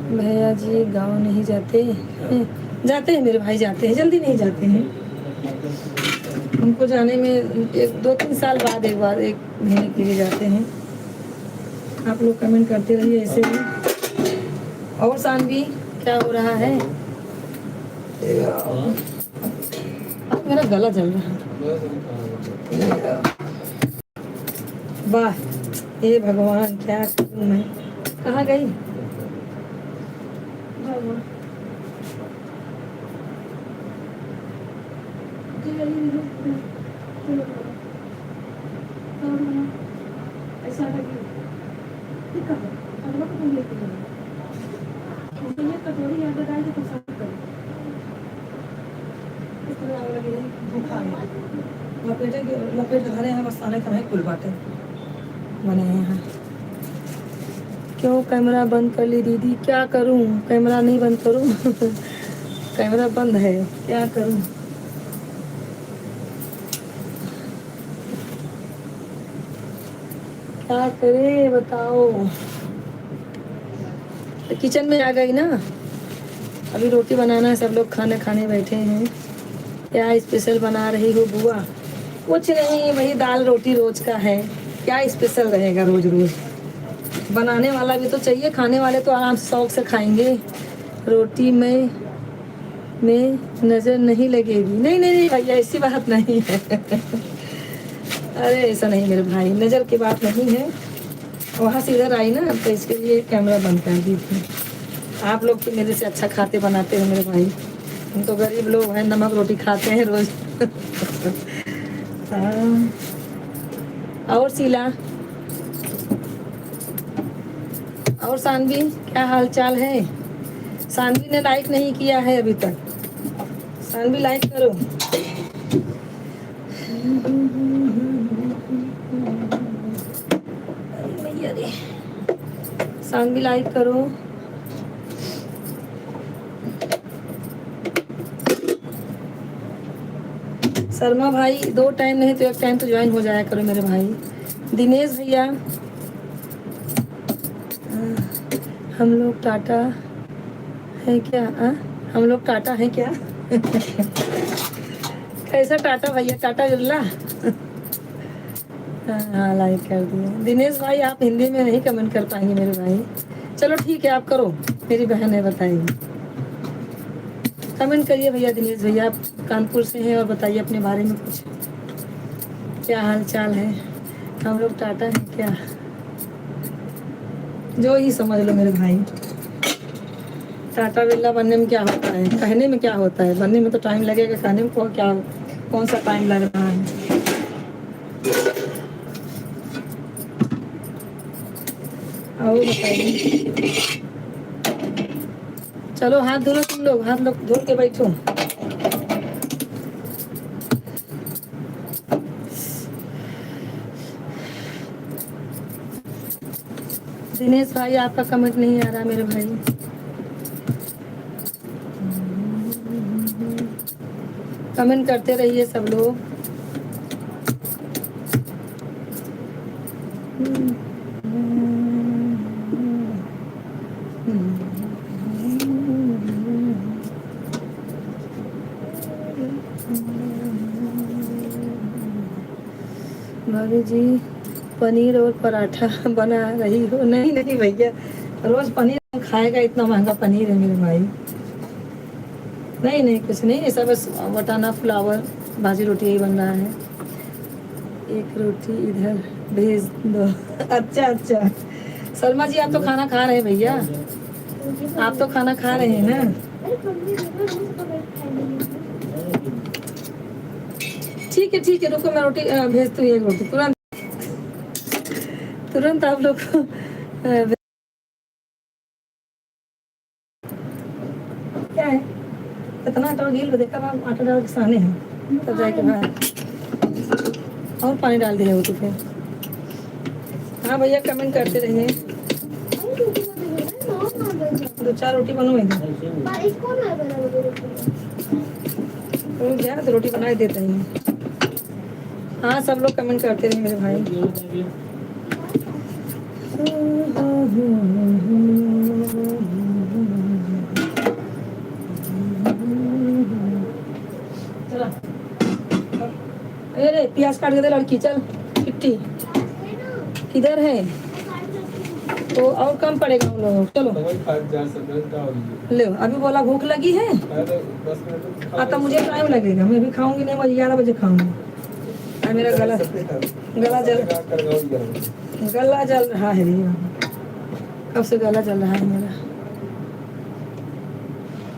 भैया जी गाँव नहीं जाते हैं? जाते हैं मेरे भाई, जाते हैं, जल्दी नहीं जाते हैं। उनको जाने में 1-2-3 साल बाद एक बार, 1 महीने के लिए जाते हैं। आप लोग कमेंट करते रहिए ऐसे ही। और शानवी क्या हो रहा है? अब मेरा गला जल रहा है। वाह, हे भगवान क्या करूं मैं? कहाँ गई? लपेट धरे हैं बस, आने का है कुल बातें बने हैं। क्यों कैमरा बंद कर ली दीदी? क्या करूं, कैमरा नहीं बंद करूं? कैमरा बंद है, क्या करूं? क्या करे बताओ? तो किचन में आ गई ना, अभी रोटी बनाना है, सब लोग खाना खाने बैठे हैं। क्या स्पेशल बना रही हो बुआ? कुछ नहीं, वही दाल रोटी रोज का है। क्या स्पेशल रहेगा रोज रोज? बनाने वाला भी तो चाहिए, खाने वाले तो आराम से शौक से खाएंगे। रोटी में नज़र नहीं लगेगी? नहीं नहीं नहीं भैया, ऐसी बात नहीं है। अरे ऐसा नहीं मेरे भाई, नज़र की बात नहीं है। वहाँ से इधर आई ना तो इसके लिए कैमरा बंद कर दी थी। आप लोग तो मेरे से अच्छा खाते बनाते हो मेरे भाई, हम तो गरीब लोग हैं, नमक रोटी खाते हैं रोज। हाँ। और शीला और सानवी क्या हाल चाल है? सानवी ने लाइक नहीं किया है अभी तक। सानवी लाइक करो। भैया रे, सानवी लाइक करो। शर्मा भाई 2 टाइम नहीं तो 1 टाइम तो ज्वाइन हो जाया करो मेरे भाई। दिनेश भैया, हम लोग टाटा है क्या? हम लोग टाटा है क्या? कैसा टाटा भैया? टाटा बिरला। हाँ लाइक कर दिया। दिनेश भाई आप हिंदी में नहीं कमेंट कर पाएंगे मेरे भाई, चलो ठीक है आप करो, मेरी बहन है बताएगी। कमेंट करिए भैया। दिनेश भैया आप कानपुर से हैं और बताइए अपने बारे में कुछ, क्या हाल चाल है? हम लोग टाटा हैं क्या? जो ही समझ लो मेरे भाई। टाटा बिरला बनने में क्या होता है, कहने में क्या होता है, बनने में तो टाइम लगेगा, कहने में क्या, कौन सा टाइम लग रहा है? और बताइए। चलो हाथ धो लो तुम लोग, हाथ लोग धो के बैठो। दिनेश भाई आपका कमेंट नहीं आ रहा मेरे भाई। कमेंट करते रहिए सब लोग। भाभी जी पनीर और पराठा बना रही हो? नहीं नहीं भैया, रोज पनीर खाएगा? इतना महंगा पनीर है मेरे भाई। नहीं नहीं कुछ नहीं, ऐसा बस वटाना फ्लावर भाजी रोटी यही बन रहा है। एक रोटी इधर भेज दो। अच्छा अच्छा, शर्मा जी आप तो खाना खा रहे हैं भैया, आप तो खाना खा रहे हैं ना? ठीक है रुको, मैं रोटी भेजती हूँ, एक रोटी तुरंत तुरंत आप लोग को क्या है इतना आटा गील को देखा, आप आटा डाल के साने हैं तब जाके बाद और पानी डाल दिया हो तो फिर। हाँ भैया कमेंट करते रहिए। 2-4 रोटी बनवाएंगे तो रोटी बना देते हैं। हाँ सब लोग कमेंट करते रहे मेरे भाई। चला अरे प्याज काट के दे लड़की, चल किट्टी किधर है? तो और कम पड़ेगा हम लोगों को, चलो ले अभी बोला भूख लगी है। हाँ तो मुझे टाइम लगेगा, मैं भी खाऊंगी नहीं, मैं 11 बजे खाऊंगी। मेरा गला गला जल रहा है भैया, कब से गला जल रहा है मेरा।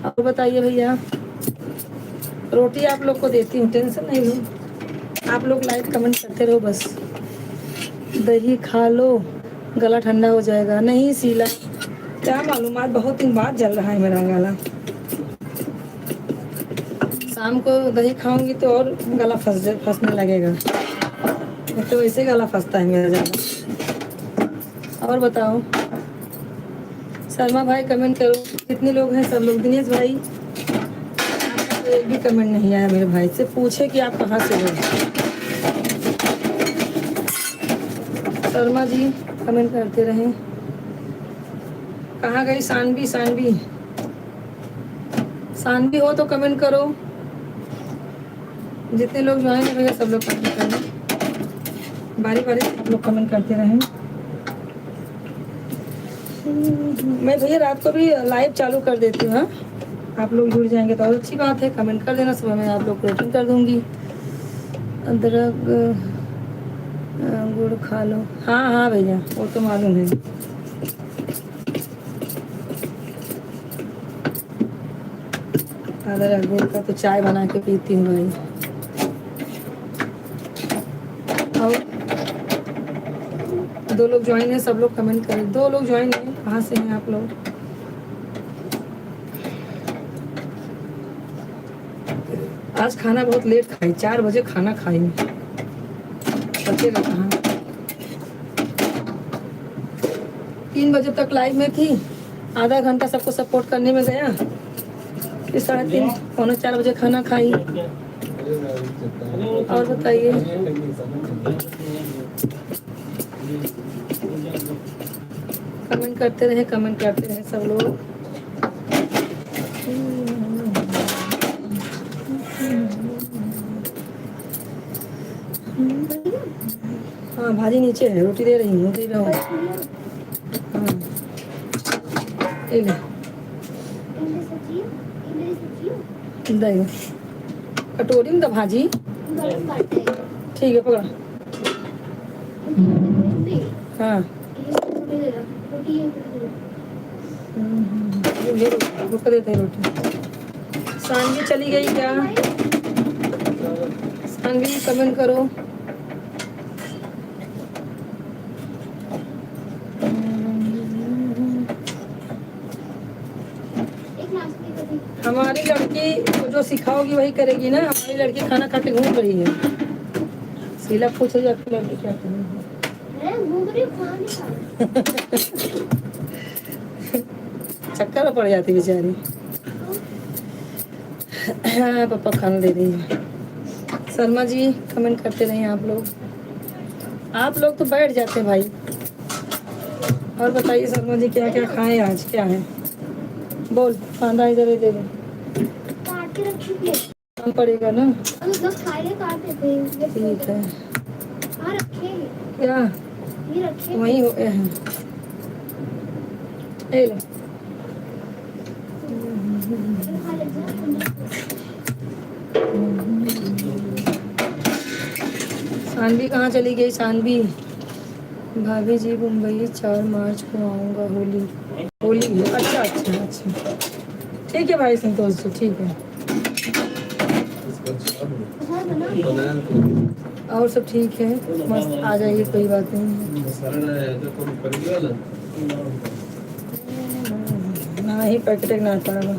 और बताइए भैया, रोटी आप लोग को देती हूँ, टेंशन नहीं लो, आप लोग लाइक कमेंट करते रहो बस। दही खा लो गला ठंडा हो जाएगा। नहीं सीला, क्या मालूम आज बहुत दिन बाद जल रहा है मेरा गला। शाम को दही खाऊंगी तो और गला फंसने लगेगा, तो वैसे गला फंसता है मेरा ज़्यादा। और बताओ शर्मा भाई कमेंट करो, कितने लोग हैं? सब लोग। दिनेश भाई आपका तो एक भी कमेंट नहीं आया मेरे भाई से, पूछे कि आप कहाँ से हो। शर्मा जी कमेंट करते रहें। कहाँ गई सानवी? सानवी सानवी हो तो कमेंट करो। जितने लोग ज्वाइन है भैया सब लोग कमेंट करें, बारी बारी से आप लोग कमेंट करते रहें। मैं भैया रात को भी लाइव चालू कर देती हूँ। हाँ आप लोग जुड़ जाएंगे तो और अच्छी बात है, कमेंट कर देना, सुबह मैं आप लोग को रेटिंग कर दूंगी। अदरक गुड़ खा लो, हाँ हाँ भैया वो तो मालूम है। अदरक गुड़ का तो चाय बना के पीती हूँ भाई। और 2 लोग ज्वाइन है, सब लोग कमेंट करें। 2 लोग ज्वाइन है, कहाँ से हैं आप लोग? आज खाना बहुत लेट खाई, 4 बजे खाना खाई, बचेगा कहाँ। 3 बजे तक लाइव में थी, आधा घंटा सबको सपोर्ट करने में गया, फिर 3:30 पौने 4 बजे खाना खाई। और बताइए कमेंट करते रहे, कमेंट करते रहे सब लोग। हाँ भाजी नीचे है, रोटी दे रही हूँ, दे रहा हूँ। हाँ ले दे कटोरी में तो भाजी ठीक है, पकड़ा। हाँ ये रुक देते हैं रोटी। सानवी चली गई क्या? सानवी कमेंट करो। हमारी लड़की को जो सिखाओगी वही करेगी ना। हमारी लड़की खाना खा के घूम रही है। शीला पूछो आपकी लड़की क्या चक्कर में पड़ जाती बेचारी। हाँ पापा खाना दे रही है। शर्मा जी कमेंट करते रहिए आप लोग। आप लोग तो बैठ जाते हैं भाई। और बताइए शर्मा जी क्या क्या खाएं आज, क्या है? बोल कांदा इधर दे दो, काट के रखी थी। काम पड़ेगा ना। खाए काट देते हैं। ठीक है। हाँ रखे क्या ये रखे वही हो गया है? ले लो। खा लेते सानवी कहाँ चली गई? सानवी भाभी जी मुंबई 4 मार्च को आऊँगा, होली होली है। अच्छा अच्छा अच्छा ठीक है भाई संतोष जी, ठीक है। और सब ठीक है, मस्त आ जाइए, कोई बात नहीं। ना ही पैकेट ना पड़ेगा।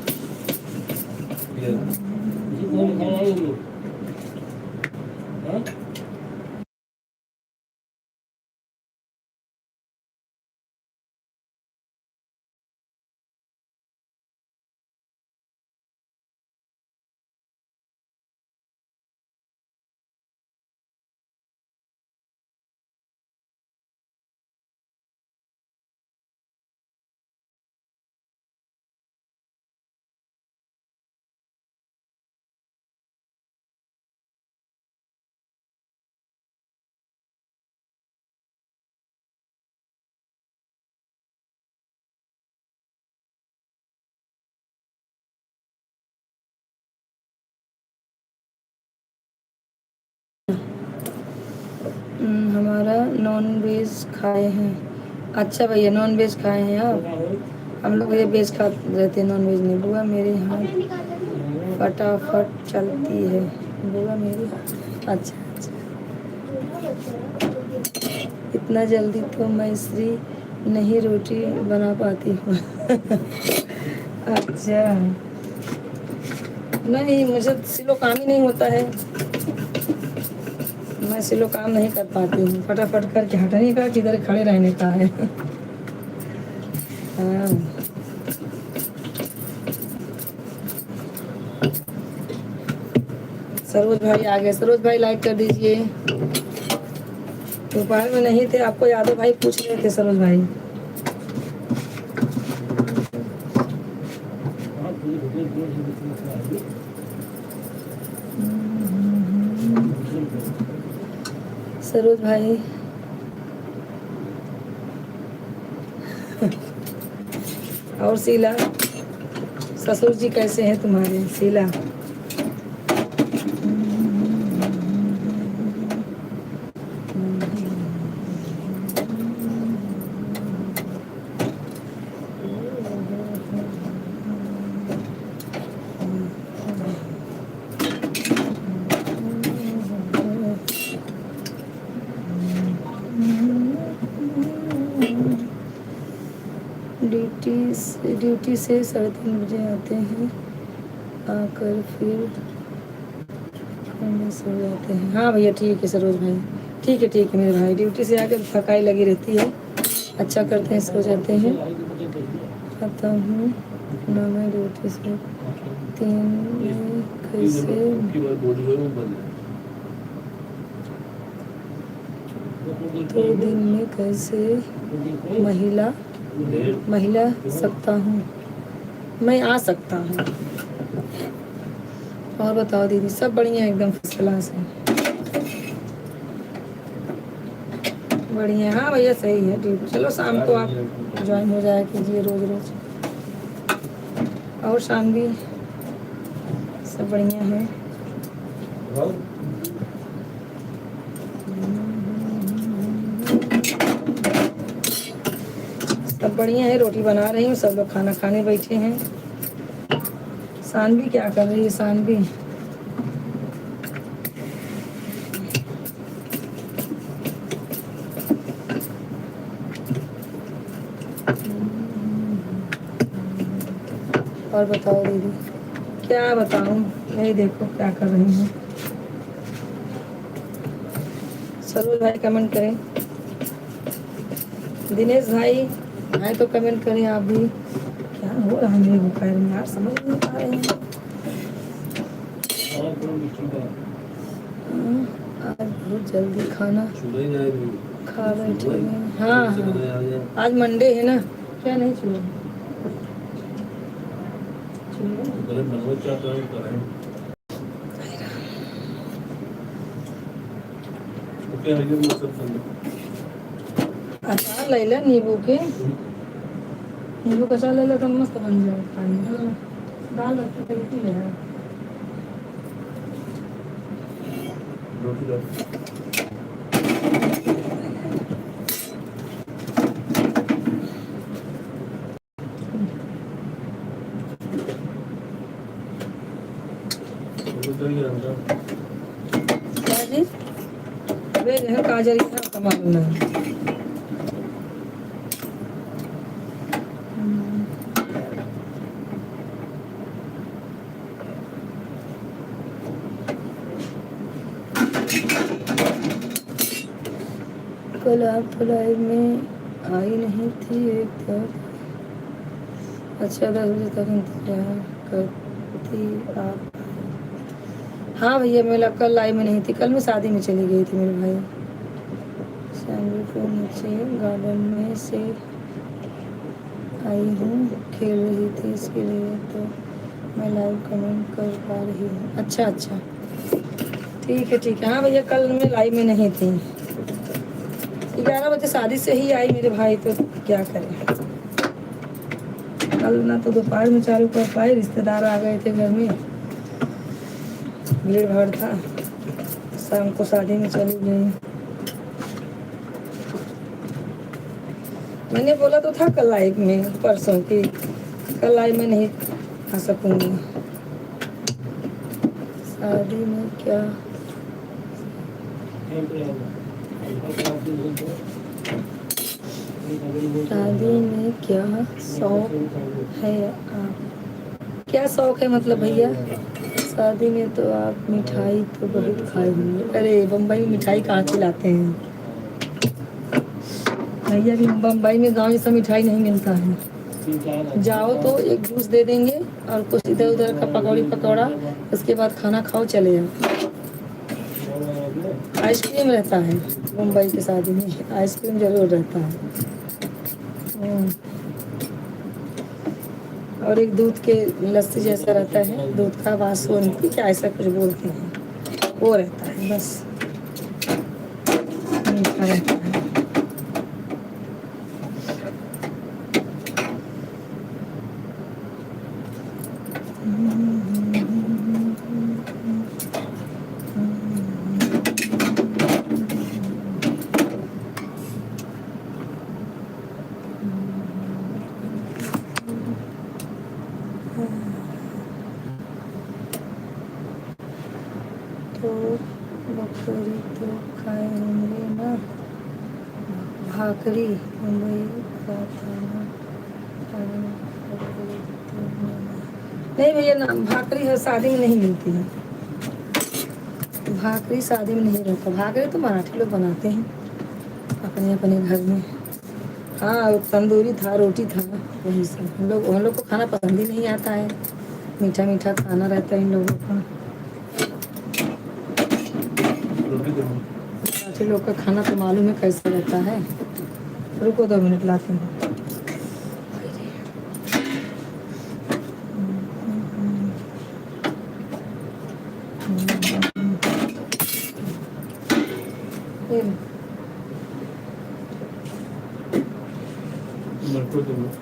हमारा नॉन वेज खाए हैं। अच्छा भैया नॉन वेज खाए हैं आप? हम लोग ये वेज खा रहते हैं, नॉन वेज नहीं। बुआ मेरे यहाँ अपने निकाल लेंगे। फटाफट चलती है। बुआ मेरी अच्छा अच्छा। इतना जल्दी तो मैं श्री नहीं रोटी बना पाती हूँ। अच्छा नहीं, मुझे सिलो काम ही नहीं होता है, मैं सिलो काम नहीं कर पाती हूँ। फटाफट करके हटने का किधर खड़े रहने का है। हाँ सरोज भाई आ गए। सरोज भाई लाइक कर दीजिए। दोपहर में नहीं थे, आपको यादव भाई पूछ रहे थे सरोज भाई। सरोज भाई और शीला, ससुर जी कैसे हैं तुम्हारे? शीला ड्यूटी से 3:30 बजे आते हैं, आकर फिर खाने सो जाते हैं। हाँ भैया ठीक है सरोज भाई, ठीक है मेरे भाई। ड्यूटी से आकर थकाई लगी रहती है, अच्छा करते हैं, सो जाते हैं। आता हूँ ना मैं ड्यूटी से 3 में कैसे 2 दिन में कैसे महिला सकता हूँ, मैं आ सकता हूँ। और बताओ दीदी, सब बढ़िया एकदम फर्स्ट क्लास है, बढ़िया। हाँ भैया सही है, ठीक। चलो शाम को आप ज्वाइन हो जाया कीजिए रोज रोज। और शानवी सब बढ़िया है। सब बढ़िया है, रोटी बना रही हूँ, सब लोग खाना खाने बैठे हैं। शानवी क्या कर रही है? शानवी और बताओ दीदी, क्या बताऊँ, यही देखो क्या कर रही हूँ। सरोज भाई कमेंट करें, दिनेश भाई तो कमेंट करें आप भी। क्या हो रहा है मेरे दोपहर में यार, समझ नहीं पा रहे हैं। आज बहुत जल्दी खाना खा बैठे हैं। हाँ आज मंडे है ना, क्या नहीं छुआ अचार ले ला नींबू के, नींबू का अचार ले ला तो मस्त बन जाए खाने। दाल रखी तरीके ले है। क्या जी वे है काजल है कमाल ना। कल आप तो लाइव में आई नहीं थी, एक तक अच्छा 10 बजे तक इंतजार करती आप। हाँ भैया मैं कल लाइव में नहीं थी, कल मैं शादी में चली गई थी मेरे भाई। सैंडल को नीचे गार्डन में से आई हूँ, खेल रही थी इसके लिए तो मैं लाइव कमेंट कर पा रही हूँ। अच्छा ठीक है। हाँ भैया कल मैं लाइव में नहीं थी, 11 बजे शादी से ही आई मेरे भाई, तो क्या करें। कल ना तो दोपहर में चालू कर पाए, रिश्तेदार आ गए थे घर में, भीड़ भाड़ था, शाम को शादी में चली गई। मैंने बोला तो था कल लाइव में परसों की, कल लाइव में नहीं आ सकूंगी। शादी में क्या शादी में क्या शौक है आप? क्या शौक है मतलब भैया? शादी में तो आप मिठाई तो बहुत खाए होंगे। अरे बम्बई में मिठाई कहाँ खिलाते हैं भैया, भी बम्बई में गाँव जैसा मिठाई नहीं मिलता है। जाओ तो एक जूस दे देंगे और कुछ इधर उधर का पकौड़ी पकौड़ा, उसके बाद खाना खाओ चले जाओ। आइसक्रीम रहता है मुंबई की शादी में, आइसक्रीम जरूर रहता है। और एक दूध के लस्सी जैसा रहता है, दूध का बासुंदी क्या ऐसा कुछ बोलते हैं, वो रहता है बस, मीठा रहता है। तो बकरी तो खाए होंगे ना, भाकरी मुंबई का खाना नहीं भैया ना, भाकरी है शादी में नहीं मिलती है, भाकरी शादी में नहीं रहता। भाकरी तो मराठी लोग बनाते हैं अपने अपने घर में। हाँ तंदूरी था, रोटी था, वही सब। हम लोग को खाना पसंद ही नहीं आता है, मीठा मीठा खाना रहता है इन लोगों का। मराठी लोग का खाना तो मालूम है कैसा रहता है। रुको 2 मिनट लाती हूँ।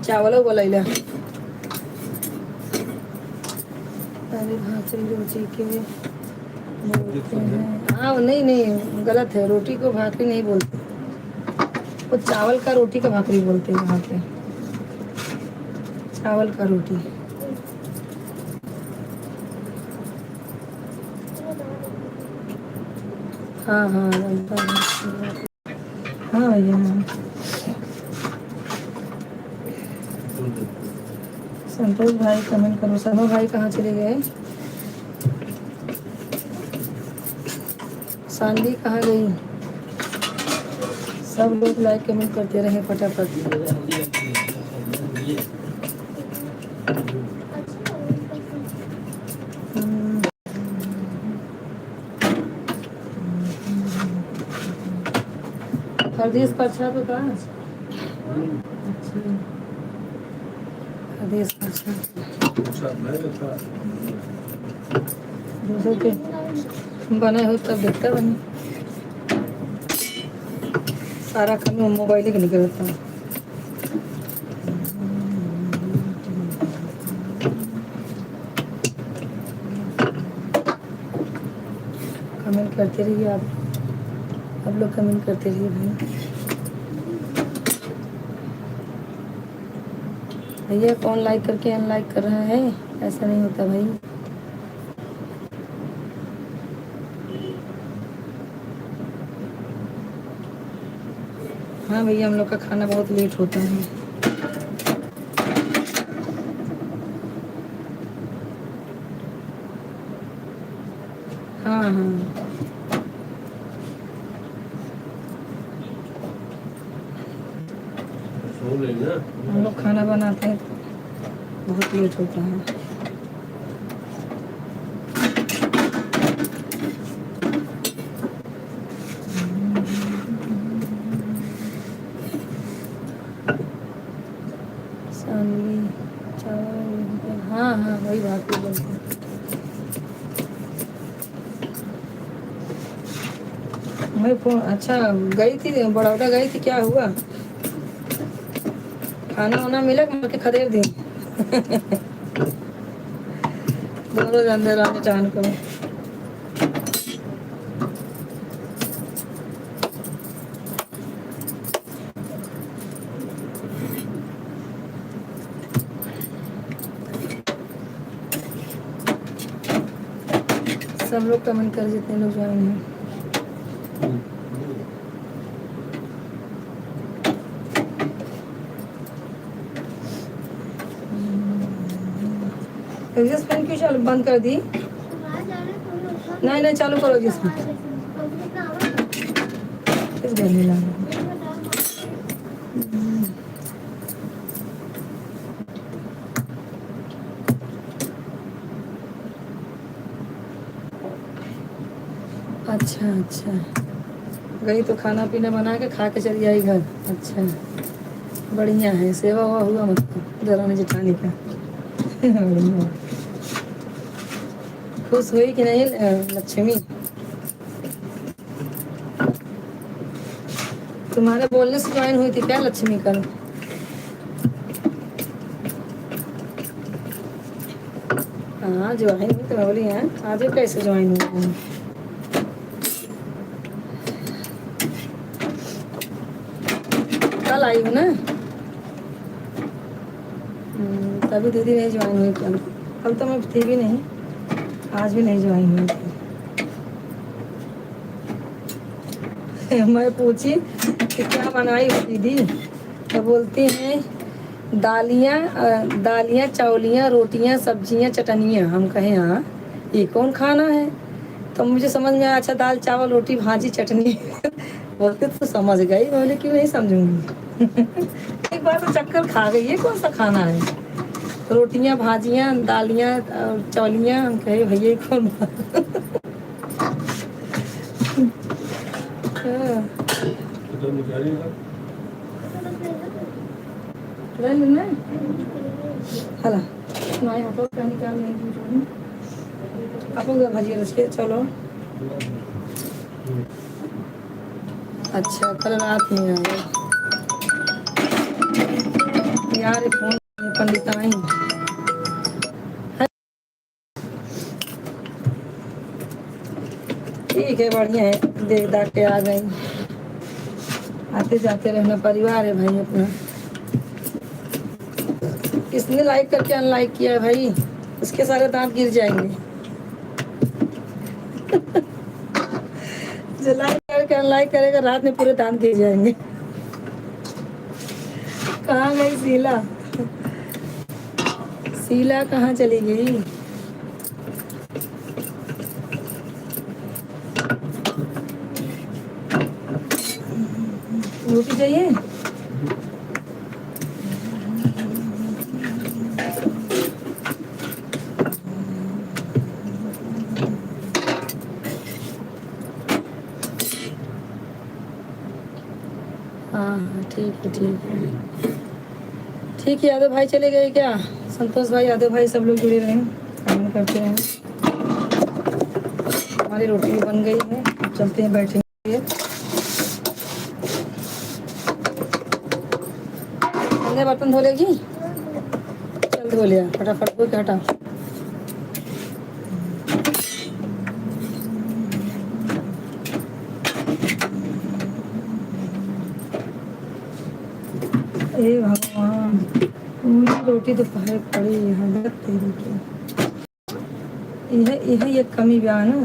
चावल बोला अरे भाकरी रोटी के बोलते हैं। हाँ नहीं नहीं गलत है, रोटी को भाकरी नहीं बोलते, वो चावल का रोटी का भाकरी बोलते हैं यहाँ पे, चावल का रोटी। हाँ हाँ बनता है। हाँ भैया हाँ। संतोष भाई कमेंट करो। सनो भाई कहाँ चले गए? शांति कहाँ गई? सब लोग लाइक कमेंट करते रहे फटाफट। हरदेश का अच्छा तो था। हरदेश का अच्छा दूसरे के बने हो तब देखते बने, सारा काम मोबाइल के निकलता है। कमेंट करते रहिए आप लोग कमेंट करते रहिए भाई। भैया कौन लाइक करके अनलाइक कर रहा है? ऐसा नहीं होता भाई। हाँ भैया हम लोग का खाना बहुत लेट होता है। हाँ हाँ हम लोग खाना बनाते हैं तो बहुत लेट होता है। हाँ हाँ वही बात ही बोलते हैं। मैं फोन अच्छा गई थी, बड़ौदा गई थी, क्या हुआ? खाना वाना मिला मार के खदेड़ दी। दोनों अंदर आने चाहन करो। सब लोग कमेंट कर जितने लोग ज्वाइन हैं। एग्जिस्ट पेन क्यों चालू बंद कर दी? नहीं नहीं चालू करो एग्जिस्ट पेन। किस गर्मी लग रही है? अच्छा अच्छा, गई तो खाना पीना बना के खा के चली आई घर। अच्छा बढ़िया है, सेवा हुआ हुआ मतलब दरानी जेठानी का। बढ़िया। खुश हुई कि नहीं लक्ष्मी? तुम्हारे बोलने से ज्वाइन हुई थी क्या लक्ष्मी कल? हाँ ज्वाइन हुई तो मैं बोली हैं आज ये कैसे ज्वाइन हुई? कल आई हूँ ना, तभी दीदी नहीं ज्वाइन हुई कल। कल तो मैं थी भी नहीं, आज भी नहीं ज्वाइन हुई थी। मैं पूछी कि क्या बनाई हो दीदी, तो बोलती हैं दालियाँ चावलियाँ रोटियाँ सब्जियाँ चटनियाँ। हम कहें हाँ ये कौन खाना है? तो मुझे समझ में आया अच्छा दाल चावल रोटी भाजी चटनी। बोलते तो समझ गई, बोले क्यों नहीं समझूंगी। एक बार तो चक्कर खा गई, ये कौन सा खाना है? रोटियाँ भाजियाँ दालियाँ और चौलियाँ। हम कहे भैया ये कौन हाँ। हला नहीं आप लोग कहीं निकाल नहीं आप लोग भजिए रखिए चलो। अच्छा कल रात में आए यार, ये फोन पंडिताई ठीक है बढ़िया है, देख दाख के आ गई। आते जाते रहना, परिवार है भाई अपना। किसने लाइक करके अनलाइक किया है भाई? उसके सारे दांत गिर जाएंगे। जो लाइक करके अनलाइक करेगा रात में पूरे दांत गिर जाएंगे। कहाँ गई शीला? शीला कहाँ चली गई? रोटी चाहिए? हाँ ठीक है ठीक है ठीक है। यादव भाई चले गए क्या? संतोष भाई यादव भाई सब लोग जुड़े रहे, काम करते हैं। हमारी रोटी भी बन गई है, चलते हैं बैठेंगे। अंदर बर्तन धो लेगी? चल धो लिया फटाफट को हटा। हे भगवान पूरी रोटी दोपहर पड़ी यहाँ तेरी की। यह एक कमी बया ना।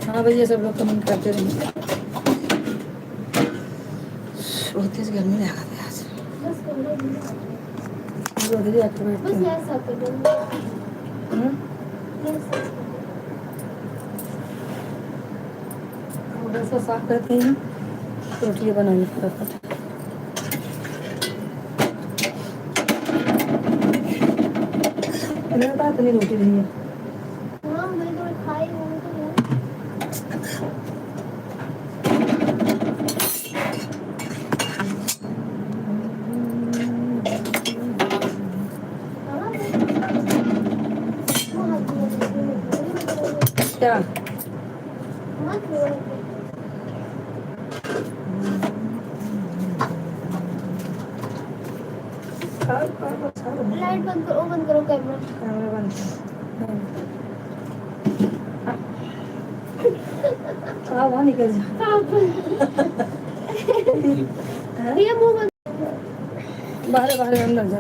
हाँ भैया सब लोग कमेंट करते रहेंगे। बहुत तेज गर्मी लगा था आज। रोटी आके बैठते हैं। थोड़ा साफ करते हैं, रोटी बनानी फटाफट। मेरे पास इतनी रोटी नहीं है। हाँ मैंने तो खाई वो तो क्या? मत बोलो। लाइट बंद करो, बंद करो कैमरा। कैमरा बंद कर। हाँ, वहाँ निकल जा। ये मुंह बंद बाहर बाहर अंदर जा।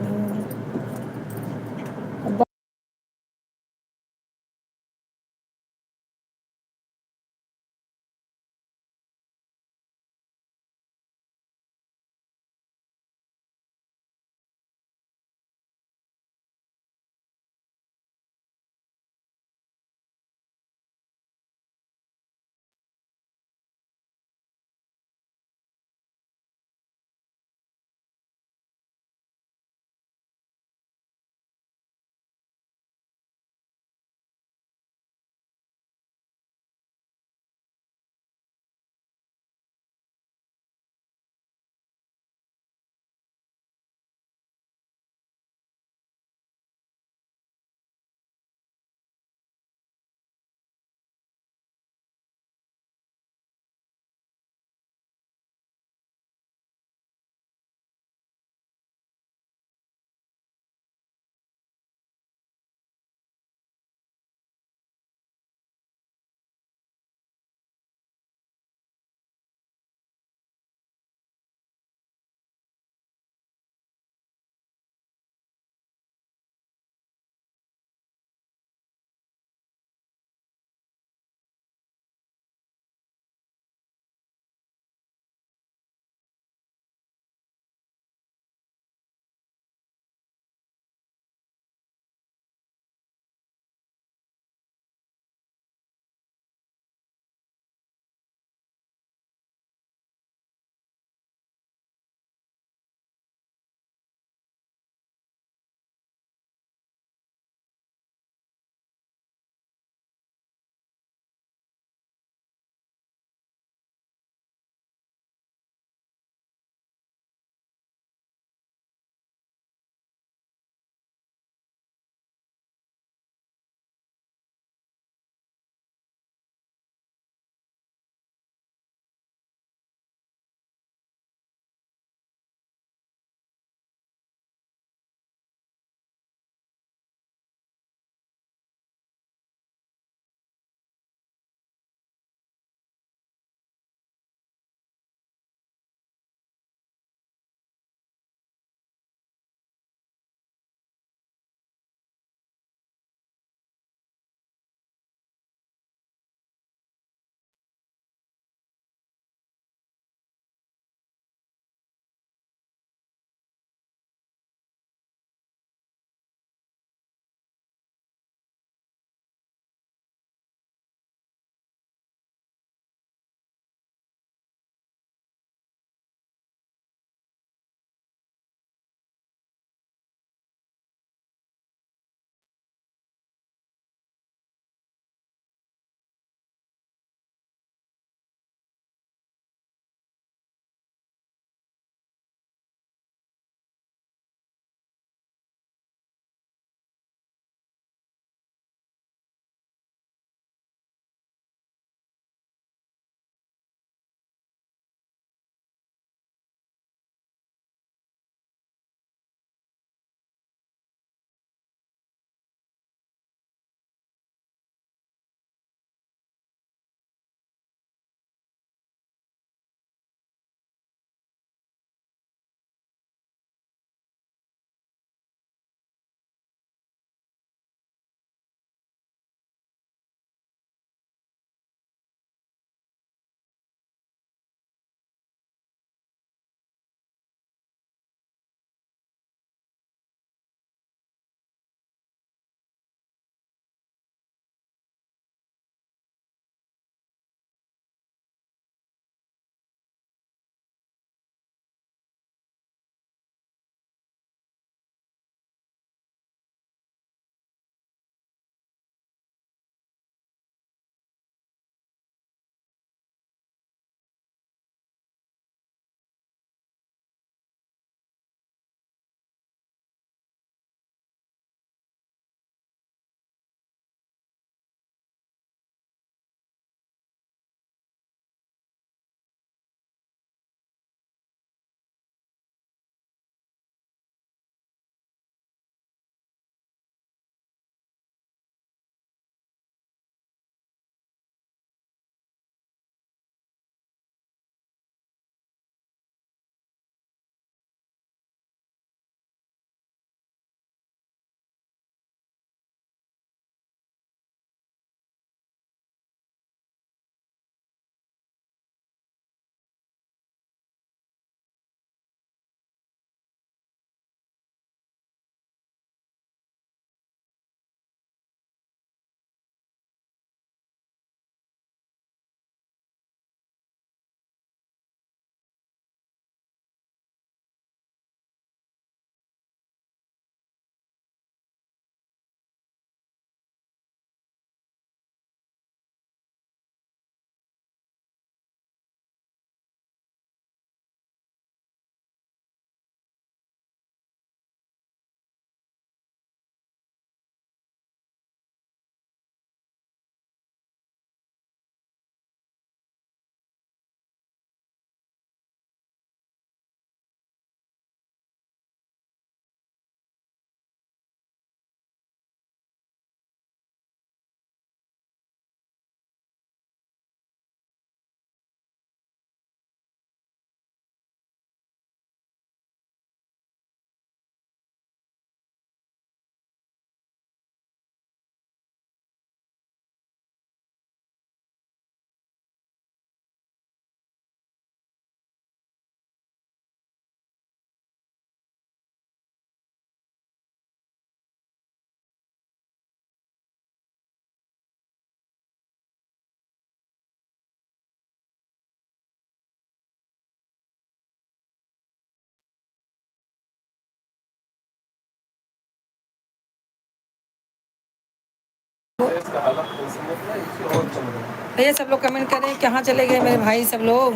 इसका हालत समझ ना इससे और चल रहा भैया सब लोग कमेंट करें कहाँ चले गए मेरे भाई सब लोग।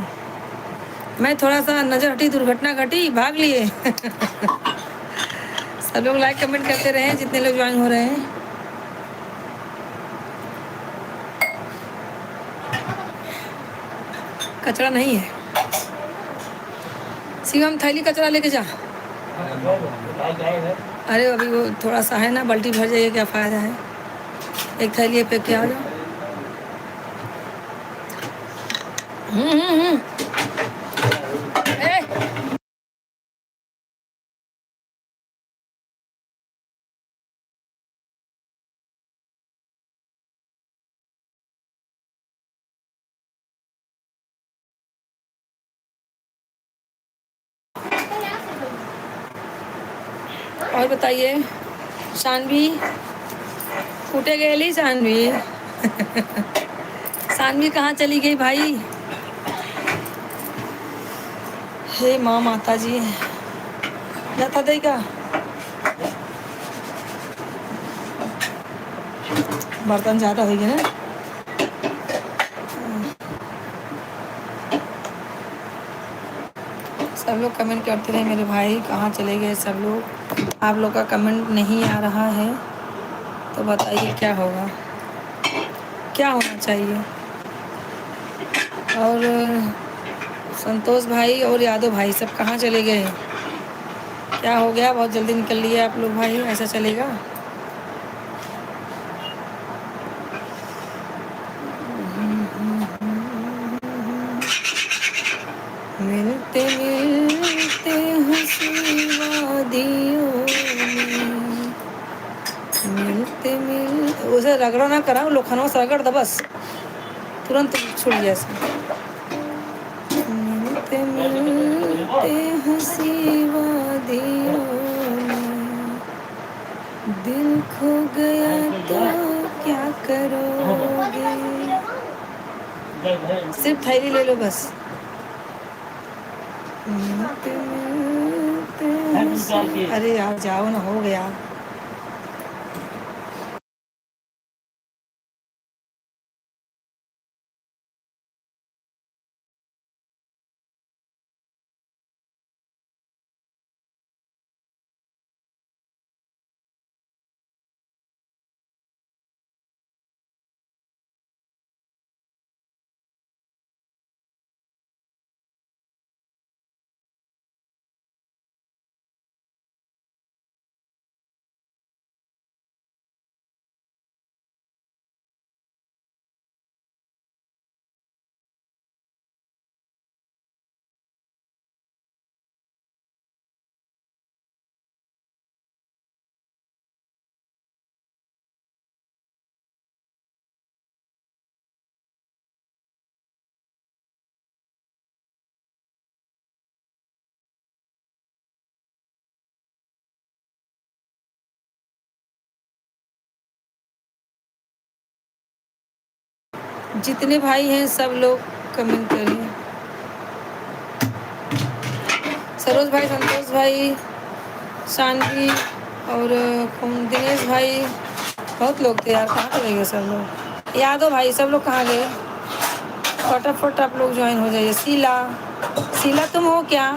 मैं थोड़ा सा नज़र हटी, दुर्घटना घटी, भाग लिए। सब लोग लाइक कमेंट करते रहे जितने लोग ज्वाइन हो रहे हैं। कचरा नहीं है शिवम, थैली कचरा लेके जा। अरे अभी वो थोड़ा सा है ना, बाल्टी भर जाइए, क्या फ़ायदा है, एक थैली पे क्या आ जाओ। हम्म हम्म हम्म। ए, और बताइए शानवी, कूटे गए शानवी। शानवी कहाँ चली गई भाई। हे माँ माता जी, जाता देगा बर्तन ज़्यादा हो गए ना। सब लोग कमेंट करते रहे मेरे भाई, कहाँ चले गए सब लोग। आप लोग का कमेंट नहीं आ रहा है तो बताइए क्या होगा, क्या होना चाहिए। और संतोष भाई और यादव भाई सब कहाँ चले गए, क्या हो गया, बहुत जल्दी निकल लिए आप लोग भाई, ऐसा चलेगा। मिलते मिलते हंसी वादियों में, मिलते मिल उसे रगड़ो ना करा, लोखनों से रगड़ दो बस, तुरंत छूट जैसे। मिलते मिलते हंसी वादियों में, दिल खो गया तो क्या करोगे। सिर्फ थैली ले लो बस। मिलते मिलते हंसी, अरे यार जाओ ना, हो गया। जितने भाई हैं सब लोग कमेंट करिए। सरोज भाई, संतोष भाई, शानवी और दिनेश भाई, बहुत लोग थे यार, कहाँ चले गए सब लोग। यादव भाई सब लोग कहाँ गए, फटाफट आप लोग ज्वाइन हो जाइए। शीला, शीला तुम हो क्या।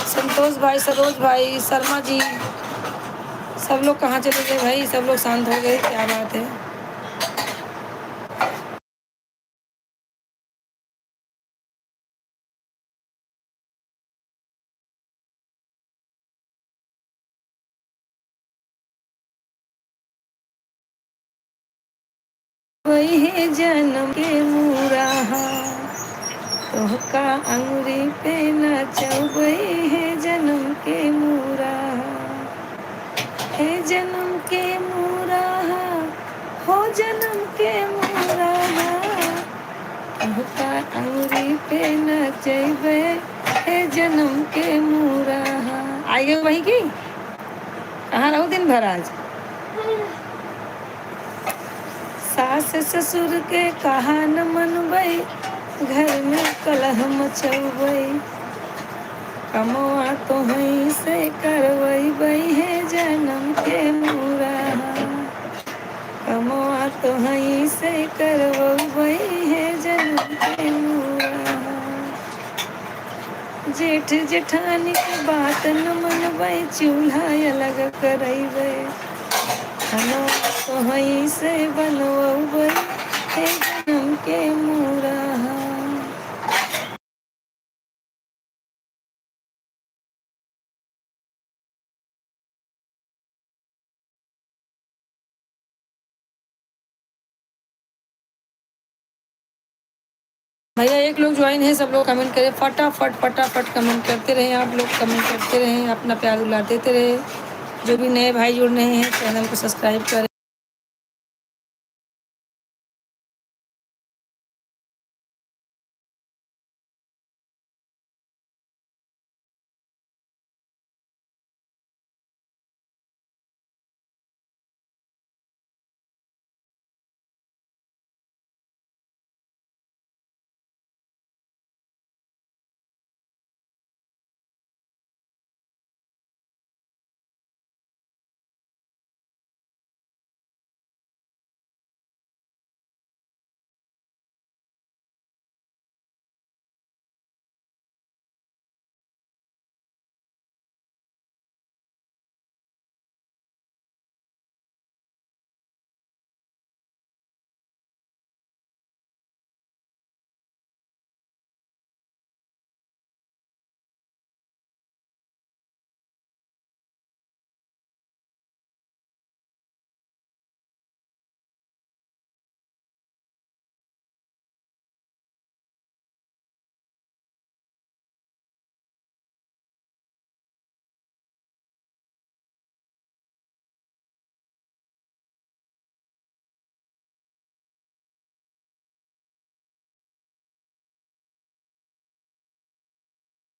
संतोष भाई, सरोज भाई, शर्मा जी, सब लोग कहाँ चले गए भाई, सब लोग शांत हो गए, क्या बात है। वही है जन्म के मुराहा, तोहका अंगुरी पे नचवई है जन्म के मुराहा, है जन्म के मुराहा, हो जन्म के मुराहा, तोहका अंगुरी पे नचवई है जन्म के मुराहा। आई गए वहीं की, कहाँ रहूँ दिन भर आज। सास ससुर के कहा न मनबई, घर में कलह मचबई, कमवा तो से करवई बई है जन्म के मुराहा, तो हई से करवई है जन्म के मुआ। जेठ जेठानी की बात न मनबै चूल्हा अलग करैबै। खाना तो हई से बनवै है जन्म के मुआ। भैया एक लोग ज्वाइन है, सब लोग कमेंट करें, फटाफट फटाफट कमेंट करते रहें, आप लोग कमेंट करते रहें, अपना प्यार दुलार देते रहे। जो भी नए भाई जुड़ रहे हैं चैनल को सब्सक्राइब करें।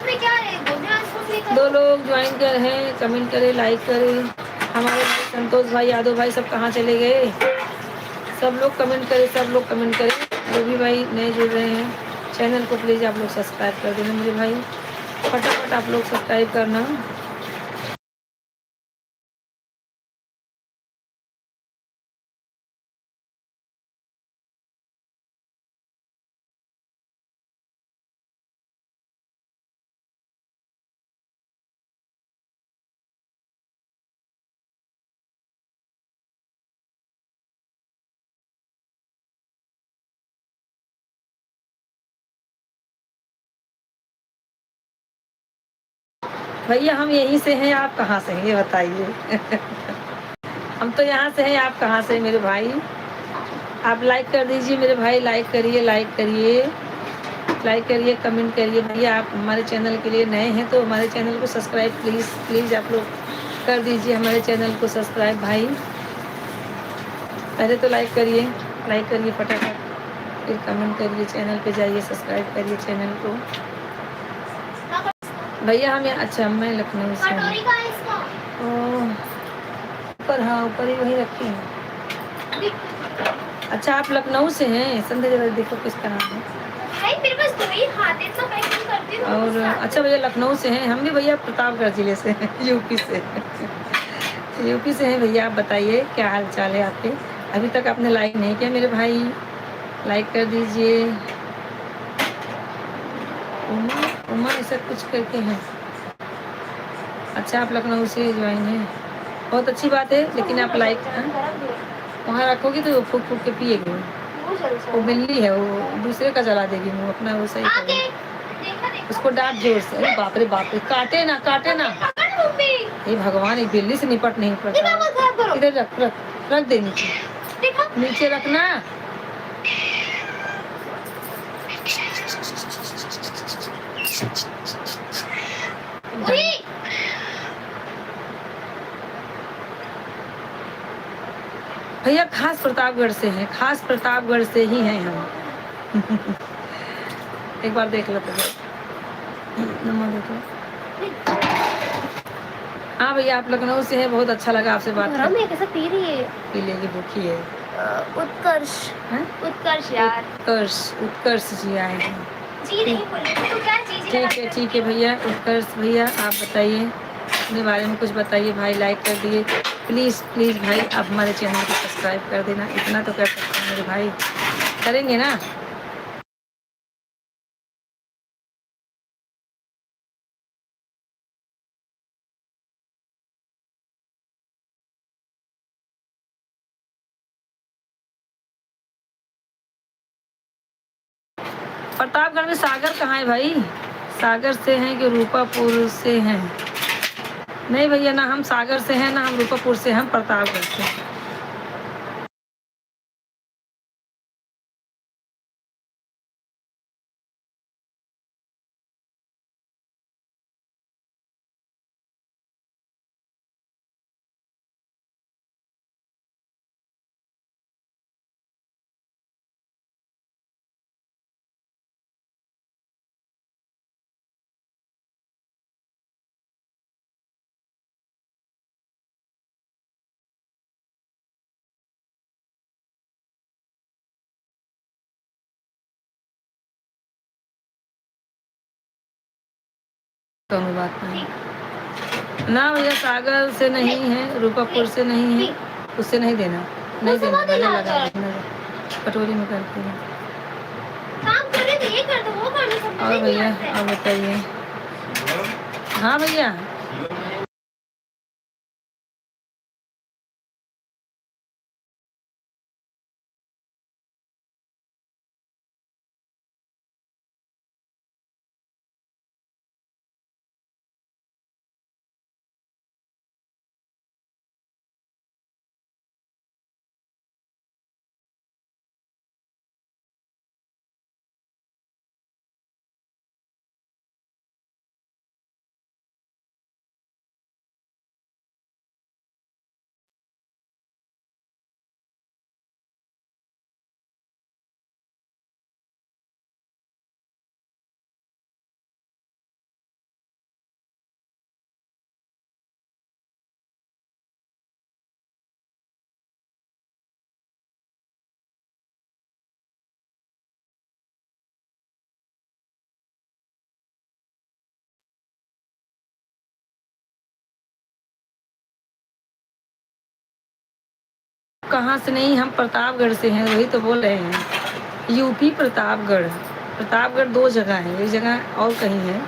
में क्या है दो लोग ज्वाइन कर हैं, कमेंट करें, लाइक करें। हमारे भाई संतोष भाई, यादव भाई सब कहाँ चले गए? सब लोग कमेंट करें, सब लोग कमेंट करें। जो भी भाई नए जुड़ रहे हैं चैनल को प्लीज़ आप लोग सब्सक्राइब कर देना मेरे भाई, फटाफट आप लोग सब्सक्राइब करना। भैया हम यहीं से हैं, आप कहाँ से हैं ये बताइए? हम तो यहाँ से हैं, आप कहाँ से हैं मेरे भाई? आप लाइक कर दीजिए मेरे भाई, लाइक करिए, लाइक करिए, लाइक करिए, कमेंट करिए। भैया आप हमारे चैनल के लिए नए हैं तो हमारे चैनल को सब्सक्राइब प्लीज़ प्लीज़ आप लोग कर दीजिए हमारे चैनल को सब्सक्राइब भाई। पहले तो लाइक करिए फटाफट, फिर कमेंट करिए, चैनल पे जाइए, सब्सक्राइब करिए चैनल को। भैया हम यहाँ, अच्छा मैं लखनऊ से हूँ। ओह, ऊपर, हाँ ऊपर ही वहीं रखी है। अच्छा आप लखनऊ से हैं? संध्या जरा देखो किसका नाम है। मेरे पास दो ही हाथ है तो पैकिंग करती हूँ। और अच्छा भैया लखनऊ से हैं, हम भी भैया प्रतापगढ़ जिले से हैं, यूपी से। यूपी से हैं भैया। आप बताइए क्या हाल चाल है आपके? अभी तक आपने लाइक नहीं किया मेरे भाई, लाइक कर दीजिए। उमा ऐसा कुछ करके हैं। अच्छा आप लखनऊ से ज्वाइन हैं, बहुत अच्छी बात है। लेकिन आप लाइक वहाँ रखोगी तो फूक फूक के पिएगी, वो बिल्ली है, वो दूसरे का जला देगी, वो अपना वो सही करेगी। उसको डांट जोर से। अरे बाप रे बाप रे, काटे ना काटे ना। ये भगवान, एक बिल्ली से निपट नहीं पड़ता। इधर रख रख रख दे, नीचे नीचे रखना। भैया खास प्रतापगढ़ से हैं, खास प्रतापगढ़ से ही हैं हम। एक बार देख लो तो नंबर देखो। हाँ भैया आप लखनऊ से हैं, बहुत अच्छा लगा आपसे बात करके। कैसे पी रही है? पी लेगी, भूखी है। उत्कर्ष, उत्कर्ष यार, उत्कर्ष जी आए हैं। जी नहीं बोले तो क्या जी? ठीक है भैया। उत्कर्ष भैया आप बताइए अपने बारे में कुछ बताइए भाई, लाइक कर दिए। प्लीज़ प्लीज़ भाई आप हमारे चैनल को सब्सक्राइब कर देना, इतना तो कर सकते हैं मेरे भाई, करेंगे ना? प्रतापगढ़ में सागर कहाँ है भाई? सागर से हैं कि रूपापुर से हैं? नहीं भैया, ना हम सागर से हैं, ना हम रूपापुर से हैं, हम प्रतापगढ़ से हैं। कोई बात नहीं ना भैया, सागर से नहीं है, रूपापुर से नहीं है, उससे नहीं देना, नहीं देना, मैंने लगा देना कटोरी में करके। काम कर रहे थे, ये कर दो, वो कर दो, सब और भैया और बताइए। हाँ भैया, कहाँ से नहीं, हम प्रतापगढ़ से हैं, वही तो बोल रहे हैं, यूपी प्रतापगढ़। प्रतापगढ़ दो जगह है, एक जगह और कहीं है,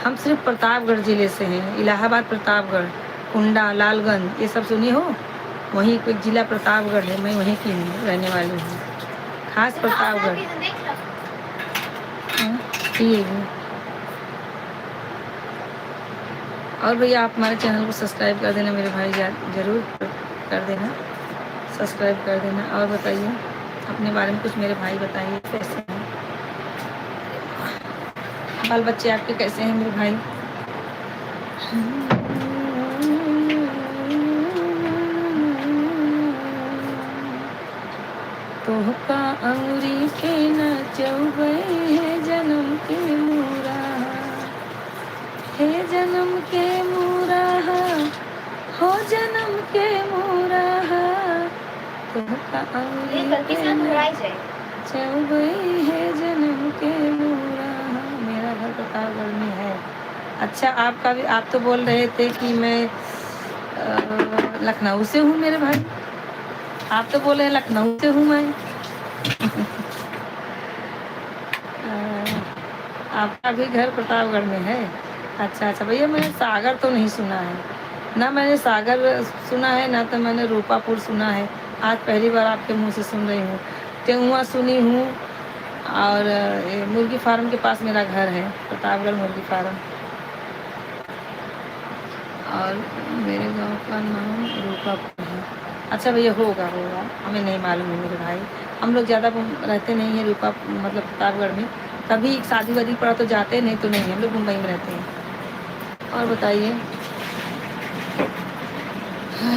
हम सिर्फ प्रतापगढ़ ज़िले से हैं। इलाहाबाद प्रतापगढ़, कुंडा, लालगंज, ये सब सुनी हो? वहीं एक ज़िला प्रतापगढ़ है, मैं वहीं की हूँ, रहने वाली हूँ, खास प्रतापगढ़। हाँ, ठीक है। और भैया आप हमारे चैनल को सब्सक्राइब कर देना मेरे भाई, ज़रूर कर देना, सब्सक्राइब कर देना। और बताइए अपने बारे में कुछ मेरे भाई, बताइए कैसे हैं, बाल बच्चे आपके कैसे हैं मेरे भाई? तोहका अंगुरी के नचौबै है जन्म के मूरा, हे जन्म के मूरा, हो जन्म के मूरा, तोहका अंगुरी के नचौबै है जन्म के मूरा। मेरा घर प्रतापगढ़ में है। अच्छा, आपका भी, आप तो बोल रहे थे कि मैं लखनऊ से हूँ मेरे भाई, आप तो बोले लखनऊ से हूँ मैं। आपका भी घर प्रतापगढ़ में है? अच्छा अच्छा भैया, मैंने सागर तो नहीं सुना है ना, मैंने सागर सुना है ना, तो मैंने रूपापुर सुना है, आज पहली बार आपके मुंह से सुन रही हूँ। टेहुआ सुनी हूँ, और मुर्गी फार्म के पास मेरा घर है, प्रतापगढ़ मुर्गी फार्म। और मेरे गांव का नाम रूपापुर है। अच्छा भैया, होगा होगा, हमें नहीं मालूम है मेरे भाई, हम लोग ज़्यादा रहते नहीं हैं रूपा मतलब प्रतापगढ़ में, कभी शादी वादी पड़ा तो जाते, नहीं तो नहीं, हम लोग मुंबई में रहते हैं। और बताइए।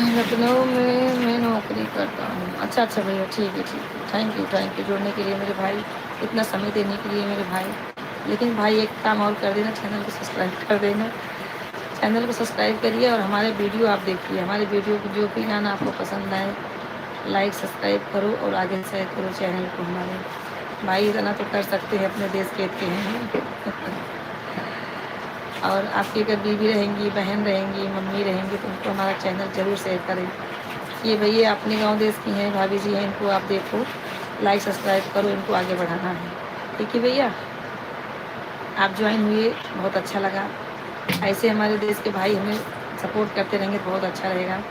लखनऊ में मैं नौकरी करता हूँ। अच्छा अच्छा भैया, ठीक है ठीक है, थैंक यू जुड़ने के लिए मेरे भाई, इतना समय देने के लिए मेरे भाई। लेकिन भाई एक काम और कर देना, चैनल को सब्सक्राइब कर देना, चैनल को सब्सक्राइब करिए, और हमारे वीडियो आप देखिए, हमारे वीडियो को जो भी गाना आपको पसंद आए, लाइक सब्सक्राइब करो और आगे शेयर करो चैनल को। हमारे भाई इतना तो कर सकते हैं, अपने देश के हैं। और आपकी अगर बीवी रहेंगी, बहन रहेंगी, मम्मी रहेंगी तो उनको हमारा चैनल ज़रूर शेयर करें। ये भैया अपने गांव देश की हैं, भाभी जी हैं, इनको आप देखो, लाइक सब्सक्राइब करो, इनको आगे बढ़ाना है। ठीक है भैया, आप ज्वाइन हुए, बहुत अच्छा लगा। ऐसे हमारे देश के भाई हमें सपोर्ट करते रहेंगे तो बहुत अच्छा रहेगा।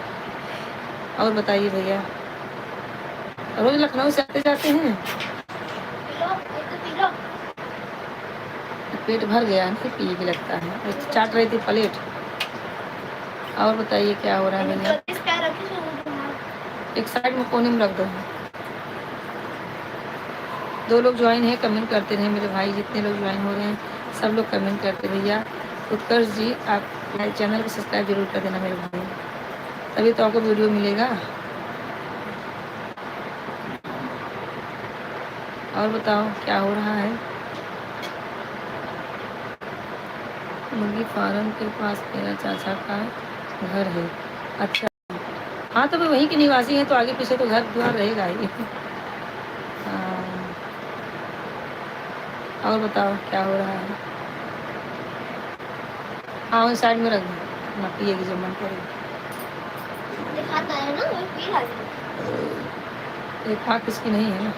और बताइए भैया, रोज़ लखनऊ से आते जाते हैं? लो एक पी लो। पेट भर गया नहीं, पिए भी लगता है, और चाट रही थी प्लेट। और बताइए क्या हो रहा है भैया? इस पैर रखी सुनो एक साइड में कोने में रख दो। 2 लोग ज्वाइन है, कमेंट करते रहे मेरे भाई, जितने लोग ज्वाइन हो रहे हैं सब लोग कमेंट करते भैया। उत्कर्ष जी, आप मेरे चैनल को सब्सक्राइब जरूर कर देना मेरे भाई, तभी तो आपको वीडियो मिलेगा। और बताओ क्या हो रहा है? मुर्गी फार्म के पास मेरा चाचा का घर है। अच्छा, हाँ तो भाई वहीं के निवासी हैं तो आगे पीछे तो घर द्वार रहेगा ही। हाँ, और बताओ क्या हो रहा है? हाँ उस साइड में रख दो ना, पिएगी जब मन करेगी। दिखाता है ना, वो पी रहा है। एक आँख इसकी नहीं है ना।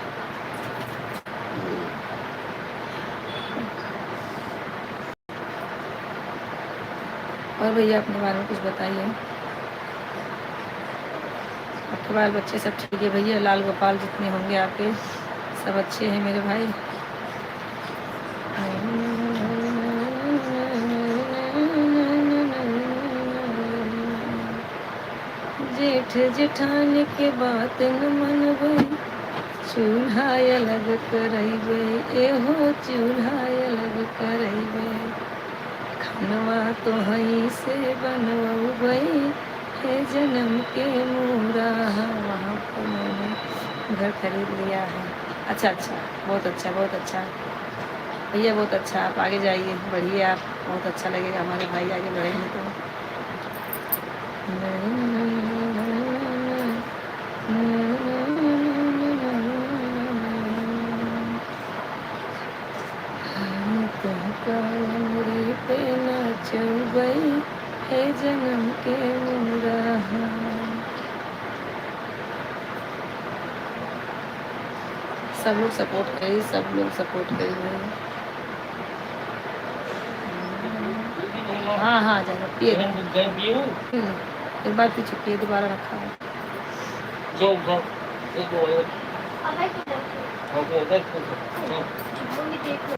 और भैया अपने बारे में कुछ बताइए। आपके बाल बच्चे सब ठीक है भैया? लाल गोपाल जितने होंगे आपके सब अच्छे हैं मेरे भाई। जेठ जेठान के बात न मनबै, चूल्हा अलग करैबै, एहो चूल्हा अलग करैबै, खनवा तो हई से बनवबै, हे जन्म के मूरा। वहाँ पर मैंने घर खरीद लिया है। अच्छा अच्छा, बहुत अच्छा बहुत अच्छा भैया, बहुत अच्छा। आप आगे जाइए, बढ़िए, आप बहुत अच्छा लगेगा, हमारे भाई आगे बढ़ेंगे तो। कमरी पे नचबै, हे जन्म के मुराहा। सब लोग सपोर्ट करिए, सब लोग सपोर्ट करिए। हाँ हाँ जाना, पिए एक बार पी चुकी है, दोबारा रखा है। अब है कि नहीं? वो भी देख लो।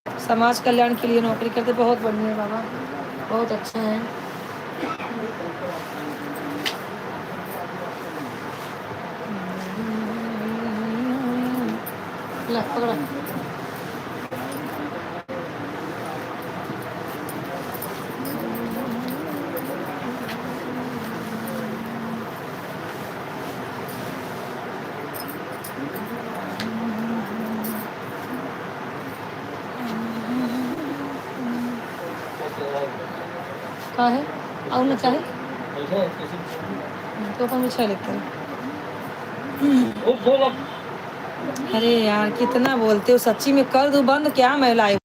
समाज कल्याण के लिए नौकरी करते, बहुत बढ़िया है बाबा, बहुत अच्छा है। ला पकड़ा। कहाँ है? और ना चाहे तो अपन बिछा लेते हैं। अरे यार कितना बोलते हो, सच्ची में कर दूं बंद क्या, मैं लाइव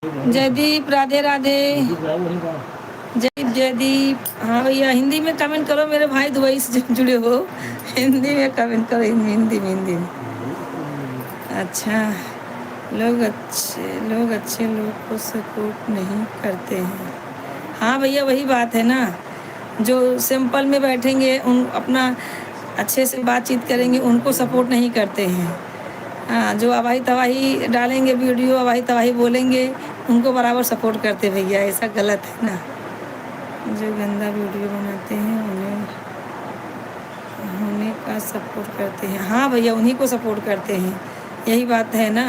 जयदीप राधे राधे। जयदीप जयदीप, हाँ भैया हिंदी में कमेंट करो मेरे भाई, दुबई से जुड़े हो, हिंदी में कमेंट करो, हिंदी में। अच्छा, लोग अच्छे लोग को सपोर्ट नहीं करते हैं। हाँ भैया वही बात है ना, जो सिंपल में बैठेंगे उन अपना अच्छे से बातचीत करेंगे उनको सपोर्ट नहीं करते हैं। हाँ, जो अवाही तवाही डालेंगे वीडियो, अवाही तवाही बोलेंगे, उनको बराबर सपोर्ट करते भैया, ऐसा गलत है ना। जो गंदा वीडियो बनाते हैं उन्हें होने का सपोर्ट करते हैं। हाँ भैया उन्हीं को सपोर्ट करते हैं, यही बात है ना।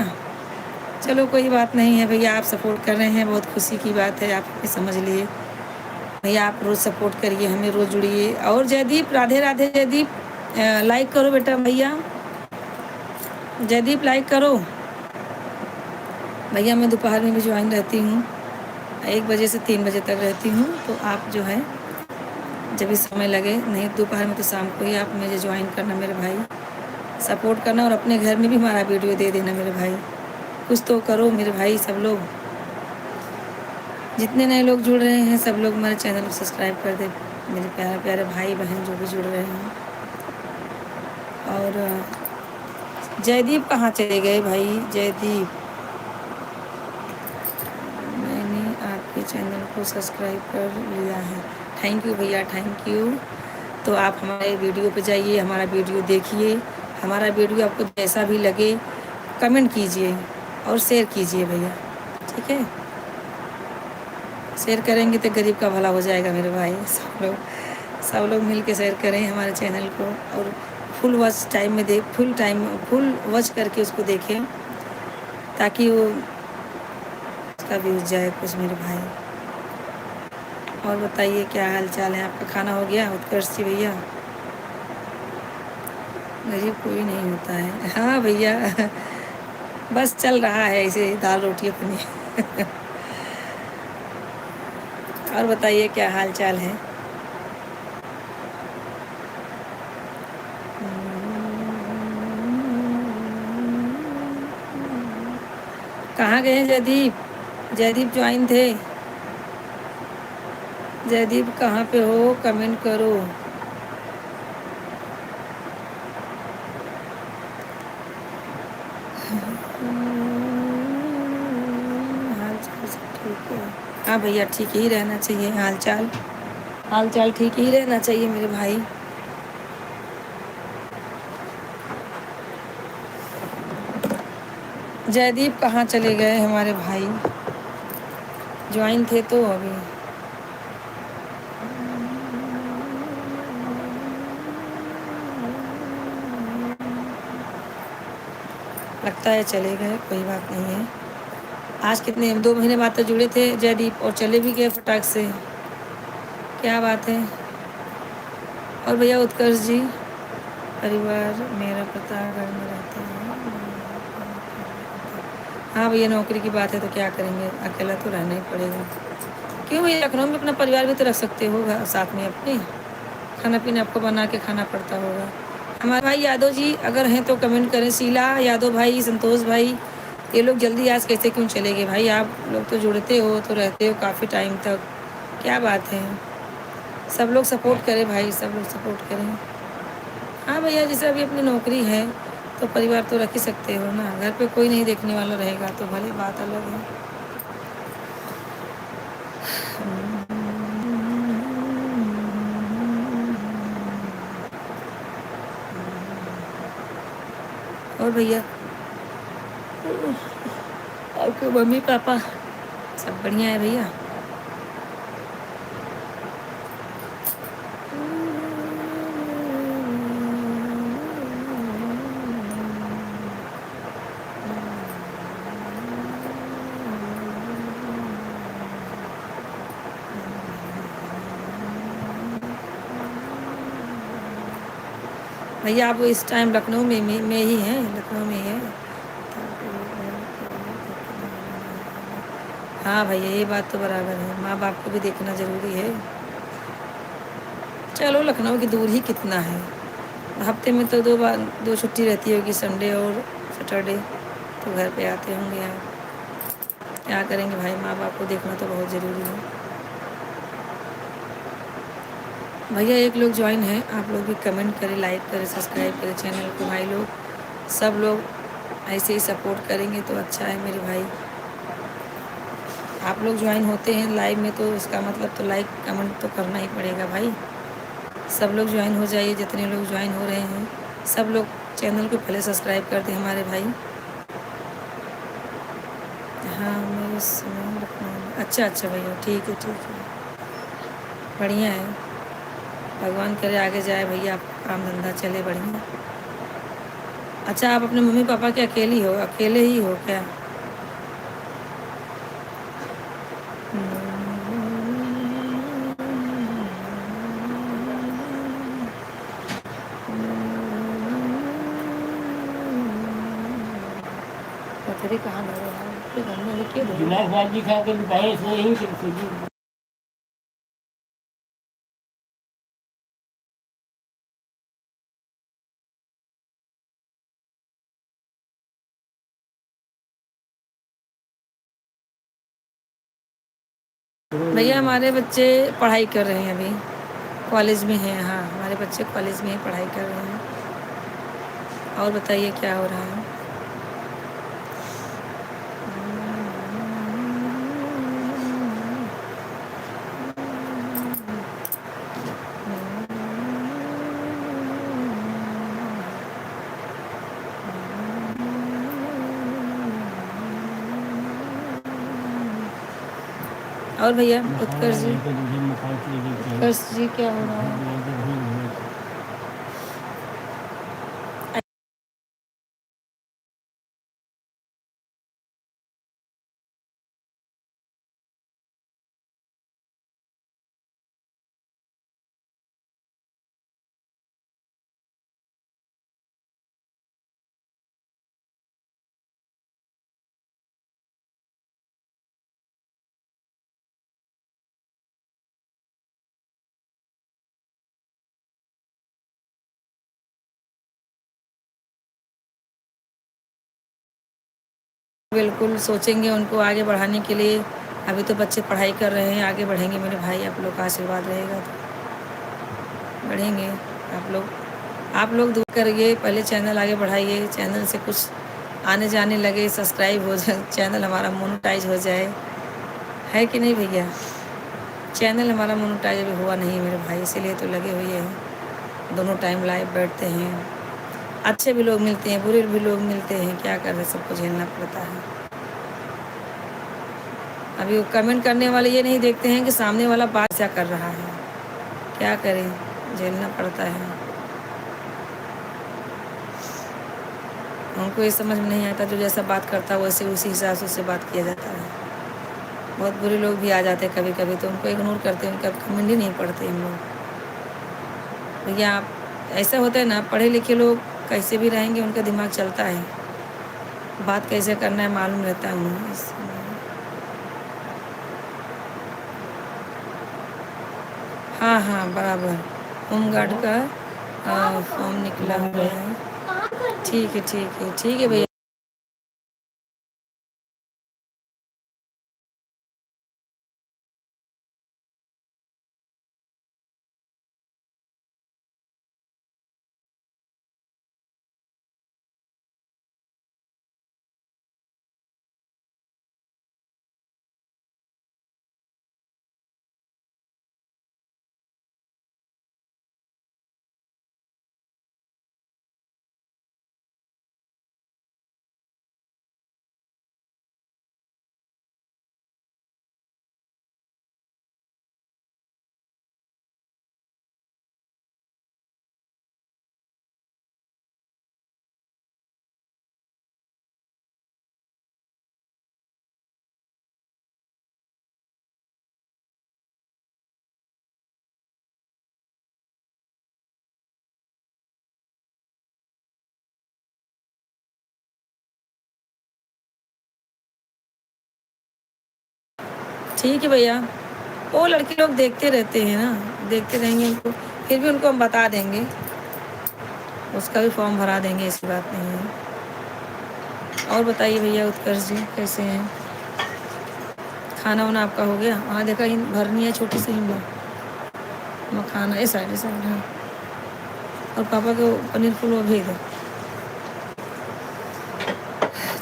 चलो कोई बात नहीं है भैया, आप सपोर्ट कर रहे हैं, बहुत खुशी की बात है, आप समझ लिए भैया। आप रोज़ सपोर्ट करिए हमें, रोज़ जुड़िए। और जयदीप राधे राधे। जयदीप लाइक करो बेटा भैया, जयदीप लाइक करो भैया। मैं दोपहर में भी ज्वाइन रहती हूँ, 1 बजे से 3 बजे तक रहती हूँ, तो आप जो है जब भी समय लगे, नहीं दोपहर में तो शाम को ही आप मुझे ज्वाइन करना मेरे भाई, सपोर्ट करना। और अपने घर में भी हमारा वीडियो दे देना मेरे भाई, कुछ तो करो मेरे भाई। सब लोग जितने नए लोग जुड़ रहे हैं सब लोग हमारे चैनल को सब्सक्राइब कर दे, मेरे प्यारे प्यारे भाई बहन जो भी जुड़ रहे हैं। और जयदीप कहाँ चले गए भाई? जयदीप, मैंने आपके चैनल को सब्सक्राइब कर लिया है। थैंक यू भैया, थैंक यू। तो आप हमारे वीडियो पे जाइए, हमारा वीडियो देखिए, हमारा वीडियो आपको जैसा भी लगे कमेंट कीजिए और शेयर कीजिए भैया, ठीक है। शेयर करेंगे तो गरीब का भला हो जाएगा मेरे भाई। सब लोग मिल के शेयर करें हमारे चैनल को, और फुल वॉच टाइम में फुल वॉच करके उसको देखें, ताकि वो उसका व्यूज जाए कुछ मेरे भाई। और बताइए क्या हाल चाल है आपका? खाना हो गया उत्कर्ष जी भैया? गरीब कोई नहीं होता है। हाँ भैया बस चल रहा है ऐसे, दाल रोटी अपनी। और बताइए क्या हाल चाल है? कहाँ गए जयदीप? जयदीप ज्वाइन थे। जयदीप कहाँ पे हो? कमेंट करो। हाल चाल सब ठीक है? हाँ भैया ठीक ही रहना चाहिए, हाल चाल ठीक ही रहना चाहिए मेरे भाई। जयदीप कहाँ चले गए हमारे भाई? ज्वाइन थे तो अभी। लगता है चले गए, कोई बात नहीं है। आज कितने 2 महीने बाद तो जुड़े थे जयदीप, और चले भी गए फटाक से, क्या बात है। और भैया उत्कर्ष जी, परिवार मेरा प्रतापगढ़ में रहता है। हाँ भैया नौकरी की बात है तो क्या करेंगे, अकेला तो रहना ही पड़ेगा। क्यों भैया, लखनऊ में अपना परिवार भी तो रख सकते हो साथ में अपने, खाना पीना आपको बना के खाना पड़ता होगा। हमारे भाई यादव जी अगर हैं तो कमेंट करें। शीला यादव भाई, संतोष भाई, ये लोग जल्दी आज कैसे क्यों चले गए भाई? आप लोग तो जुड़ते हो तो रहते हो काफ़ी टाइम तक, क्या बात है। सब लोग सपोर्ट करें भाई, सब लोग सपोर्ट करें। हाँ भैया जैसे अभी अपनी नौकरी है तो परिवार तो रख ही सकते हो ना, घर पे कोई नहीं देखने वाला रहेगा तो भले बात अलग है। और भैया आपके मम्मी पापा सब बढ़िया है भैया? भैया आप इस टाइम लखनऊ में ही हैं? लखनऊ में ही है? हाँ भैया ये बात तो बराबर है, माँ बाप को भी देखना ज़रूरी है। चलो लखनऊ की दूर ही कितना है, हफ्ते में तो 2 छुट्टी रहती होगी, संडे और सैटरडे, तो घर पे आते होंगे आप। क्या करेंगे भाई, माँ बाप को देखना तो बहुत ज़रूरी है। भैया एक लोग ज्वाइन है, आप लोग भी कमेंट करें, लाइक करें, सब्सक्राइब करें चैनल को भाई लोग, सब लोग ऐसे ही सपोर्ट करेंगे तो अच्छा है मेरे भाई। आप लोग ज्वाइन होते हैं लाइव में तो उसका मतलब तो लाइक कमेंट तो करना ही पड़ेगा भाई। सब लोग ज्वाइन हो जाइए, जितने लोग ज्वाइन हो रहे हैं सब लोग चैनल को पहले सब्सक्राइब कर दें हमारे भाई। हाँ मेरे समय रखना, अच्छा अच्छा भैया, ठीक है ठीक है, बढ़िया है। भगवान करे आगे जाए भैया, आपका काम धंधा चले बढ़िया। अच्छा आप अपने मम्मी पापा के अकेली हो, अकेले ही हो क्या? पथरी कहाँ धरे हैं? आपके घर में लिखिए दो। गिलास बाजी खा के बताए इसमें यही सिर्फ भैया हमारे बच्चे पढ़ाई कर रहे हैं अभी, कॉलेज में हैं। हाँ हमारे बच्चे कॉलेज में ही पढ़ाई कर रहे हैं। और बताइए क्या हो रहा है? और भैया उत्कर्ष जी, उत्कर्ष जी क्या हो रहा है? बिल्कुल सोचेंगे उनको आगे बढ़ाने के लिए। अभी तो बच्चे पढ़ाई कर रहे हैं, आगे बढ़ेंगे मेरे भाई, आप लोग का आशीर्वाद रहेगा तो बढ़ेंगे। आप लोग दुआ करिए, पहले चैनल आगे बढ़ाइए, चैनल से कुछ आने जाने लगे, सब्सक्राइब हो जाए, चैनल हमारा मोनेटाइज हो जाए, है कि नहीं भैया? चैनल हमारा मोनेटाइज अभी हुआ नहीं मेरे भाई, इसीलिए तो लगे हुए हैं, दोनों टाइम लाइव बैठते हैं। अच्छे भी लोग मिलते हैं, बुरे भी लोग मिलते हैं, क्या कर रहे, सबको झेलना पड़ता है। अभी वो कमेंट करने वाले ये नहीं देखते हैं कि सामने वाला बात क्या कर रहा है, क्या करें, झेलना पड़ता है। उनको ये समझ में नहीं आता, जो जैसा बात करता है वैसे उसी हिसाब से उससे बात किया जाता है। बहुत बुरे लोग भी आ जाते हैं कभी कभी, तो उनको इग्नोर करते हैं, उनका कमेंट ही नहीं पढ़ते हम लोग। भैया आप ऐसा होता है ना, पढ़े लिखे लोग कैसे भी रहेंगे उनका दिमाग चलता है, बात कैसे करना है मालूम रहता है उन्हें। हाँ हाँ बराबर, होमगार्ड का फॉर्म निकला हुआ है। ठीक है ठीक है ठीक है भैया। ठीक है भैया, वो लड़के लोग देखते रहते हैं ना, देखते रहेंगे उनको, फिर भी उनको हम बता देंगे, उसका भी फॉर्म भरा देंगे, ऐसी बात नहीं है। और बताइए भैया उत्कर्ष जी कैसे हैं? खाना वाना आपका हो गया? हाँ देखा, इन भरनी है छोटी सी हिम्मत मखाना, इस साइड हाँ। और पापा को पनीर पुलाव भेज दो।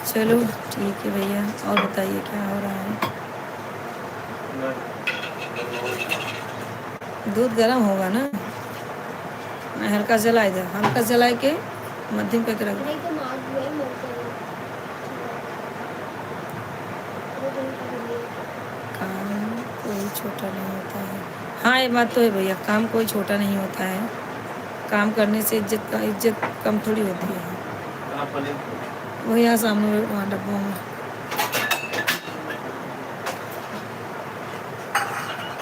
चलो ठीक है भैया, और बताइए क्या हो रहा है? दूध गर्म होगा ना? मैं हल्का जलाए दे, हल्का जलाए के मध्यम पे रख दो। नहीं तो मार हुए मिलते हैं। काम कोई छोटा नहीं होता है। हाँ ये बात तो है भैया, काम कोई छोटा नहीं होता है। काम करने से इज्जत कम थोड़ी होती है। वो यहाँ सामने वहाँ डब्बों में,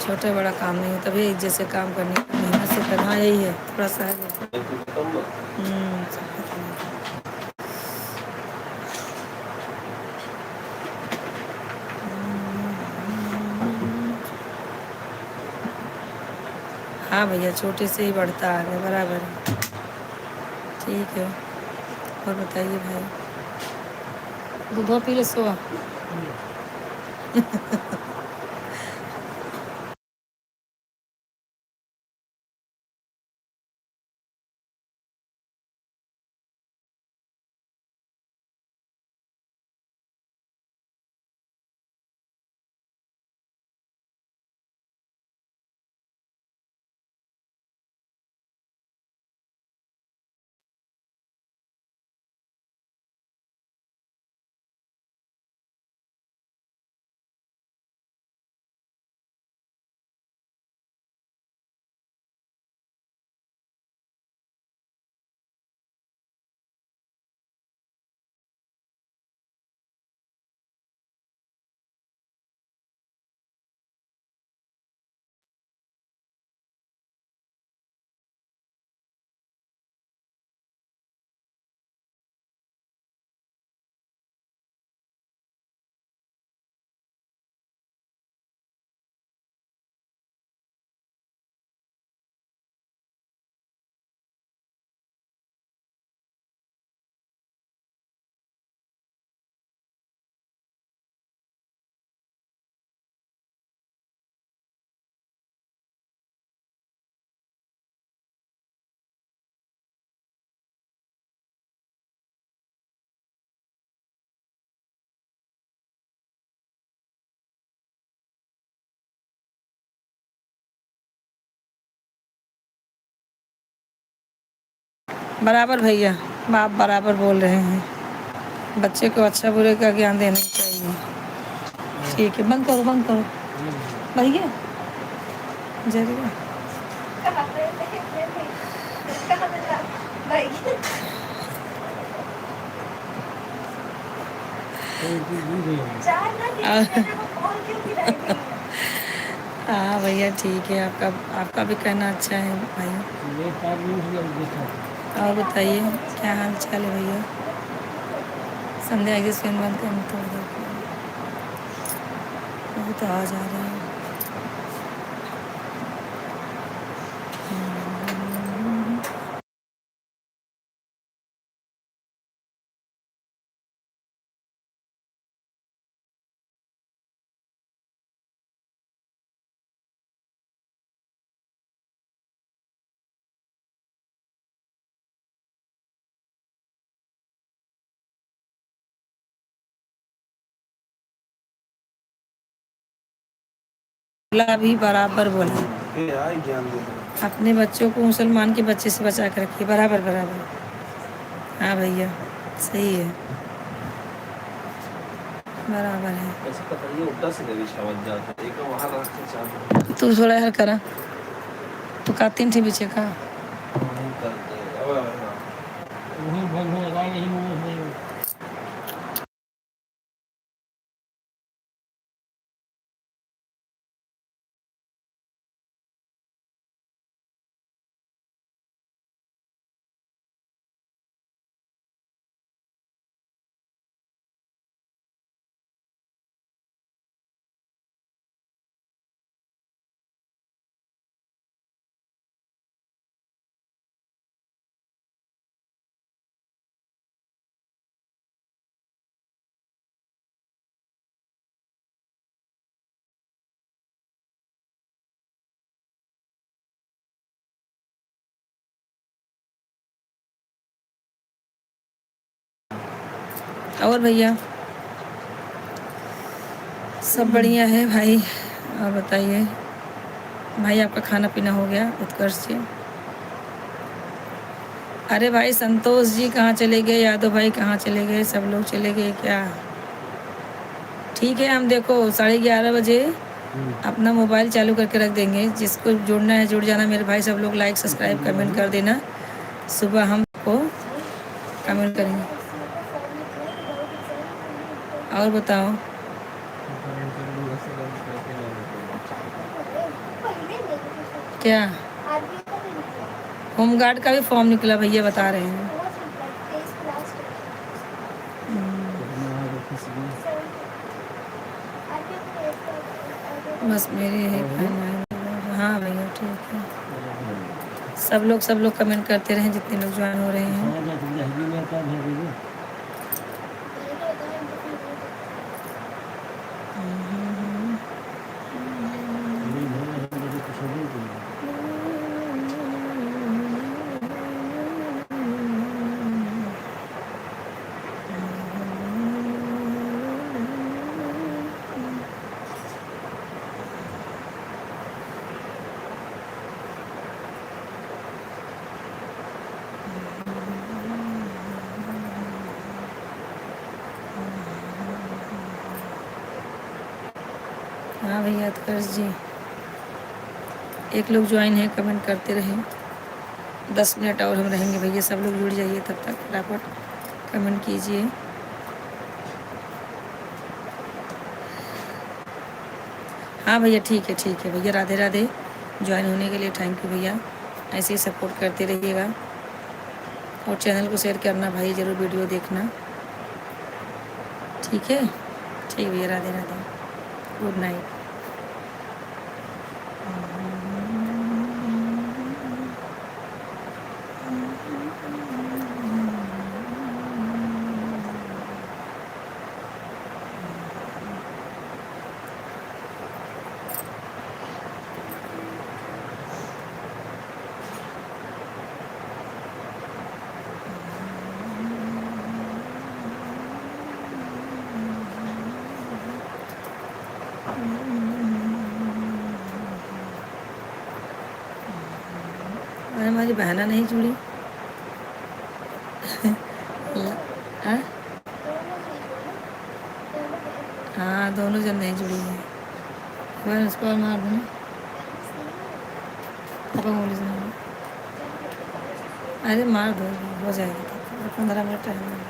छोटा बड़ा काम नहीं होता भैया, इज्जत से काम करनी, मेहनत से करना, यही है थोड़ा सा है। हाँ भैया, छोटे से ही बढ़ता आ गया, बराबर है। ठीक है, और बताइए भाई, दूध पी ले सोआ। बराबर भैया, आप बराबर बोल रहे हैं। बच्चे को अच्छा बुरे का ज्ञान देना चाहिए। ठीक है, बंद करो बंद करो भैया, जरूर। हाँ भैया ठीक है, आपका भी कहना अच्छा है भाई। और बताइए क्या हाल चाल है भैया? संध्या के स्क्रीन बंद करना तो बहुत आवाज आ रही है। बोला भी बराबर बोला। अपने बच्चों को मुसलमान के बच्चे से बचा कर रखिए, बराबर बराबर। हाँ भैया सही है, बराबर है। तू थोड़ा हर करा तो का 3 ठे पीछे का वही बंद हो रहा है, यही और भैया सब बढ़िया है भाई। और बताइए भाई, आपका खाना पीना हो गया उत्कर्ष जी? अरे भाई संतोष जी कहाँ चले गए, यादव भाई कहाँ चले गए, सब लोग चले गए क्या? ठीक है, हम देखो 11:30 बजे अपना मोबाइल चालू करके रख देंगे। जिसको जुड़ना है जुड़ जाना मेरे भाई, सब लोग लाइक सब्सक्राइब कमेंट कर देना। सुबह हमको कमेंट करेंगे। और बताओ क्या? होमगार्ड का भी फॉर्म निकला भैया, बता रहे हैं। बस मेरे है कहना है। हाँ भैया ठीक है। सब लोग कमेंट करते रहें, जितने लोग ज्वाइन हो रहे हैं। हाँ भैया उत्कर्ष जी, एक लोग ज्वाइन है, कमेंट करते रहें। 10 मिनट और हम रहेंगे भैया, सब लोग जुड़ जाइए, तब तक फटाफट कमेंट कीजिए। हाँ भैया ठीक है भैया, राधे राधे। ज्वाइन होने के लिए थैंक यू भैया, ऐसे ही सपोर्ट करते रहिएगा। और चैनल को शेयर करना भाई, ज़रूर वीडियो देखना। ठीक है, ठीक भैया, राधे राधे, गुड नाइट। अरे हमारी बहना नहीं जुड़ी। हाँ हाँ, दोनों जन नहीं जुड़ी हैं। मैं उसको और मार दूँ। पापा बोली सुना। अरे मार दो, हो जाएगा, 15 मिनट टाइम है।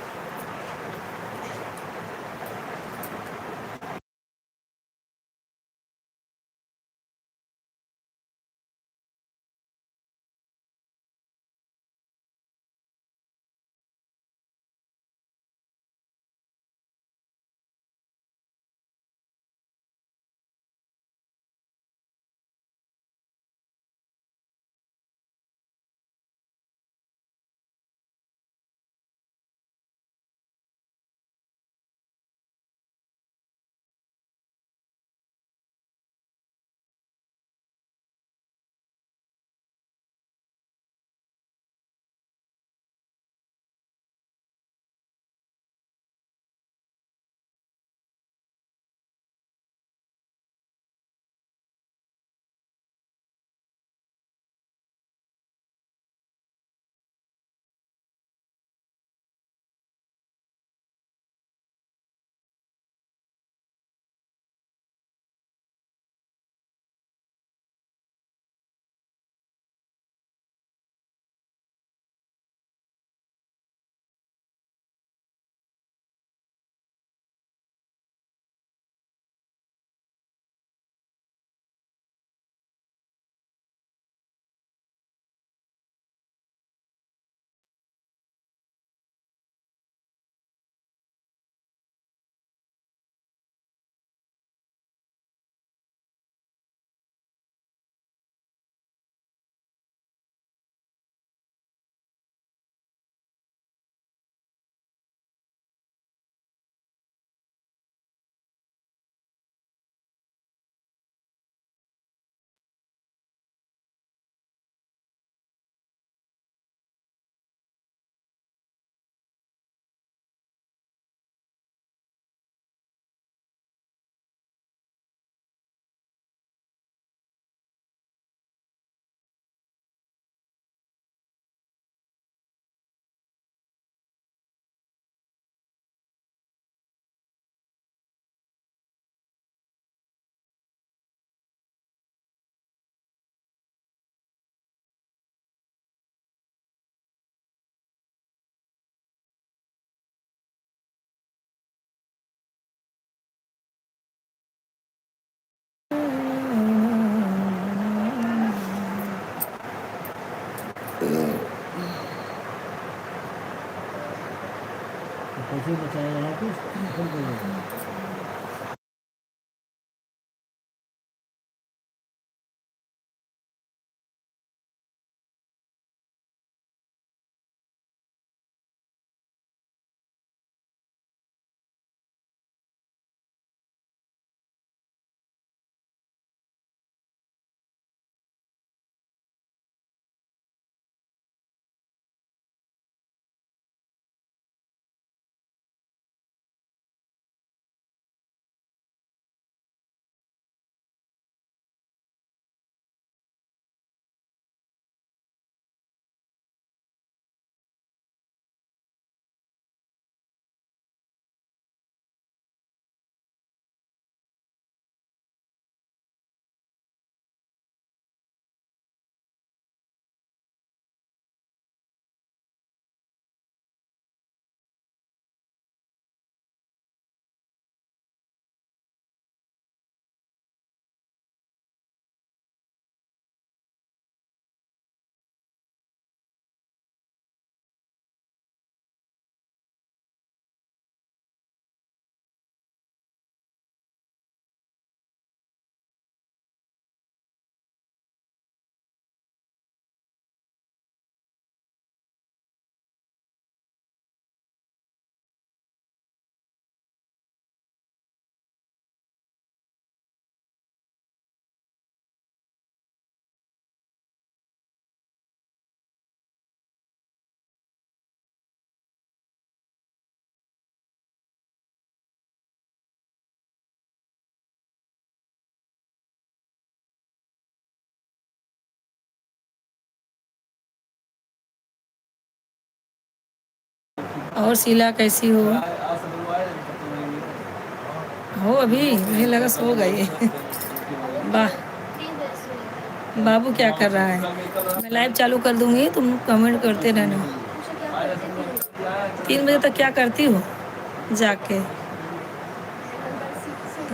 पैसे बचाए रहा तो फोन कर देगा। और शीला कैसी हो अभी? मुझे लगा सो गई। वाह, प्लीज ऐसे बाबू क्या कर रहा है? मैं लाइव चालू कर दूंगी, तुम कमेंट करते रहना। पूछो क्या करते थे 3 बजे तक क्या करती हो जाके?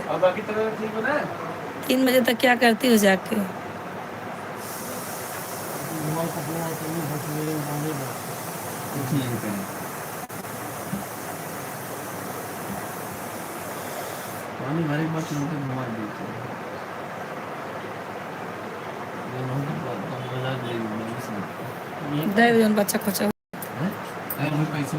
और बाकी तरह ठीक हो ना? 3 बजे तक क्या करती हो जाके? मोबाइल पकड़ना है तो नहीं बस मेरे उठाने दो। ठीक है। पानी भरे के बाद तुमको घुमा देते हैं। ये नौ की बात बना देंगे दे दो बच्चा खोचा। हैं? अरे पैसे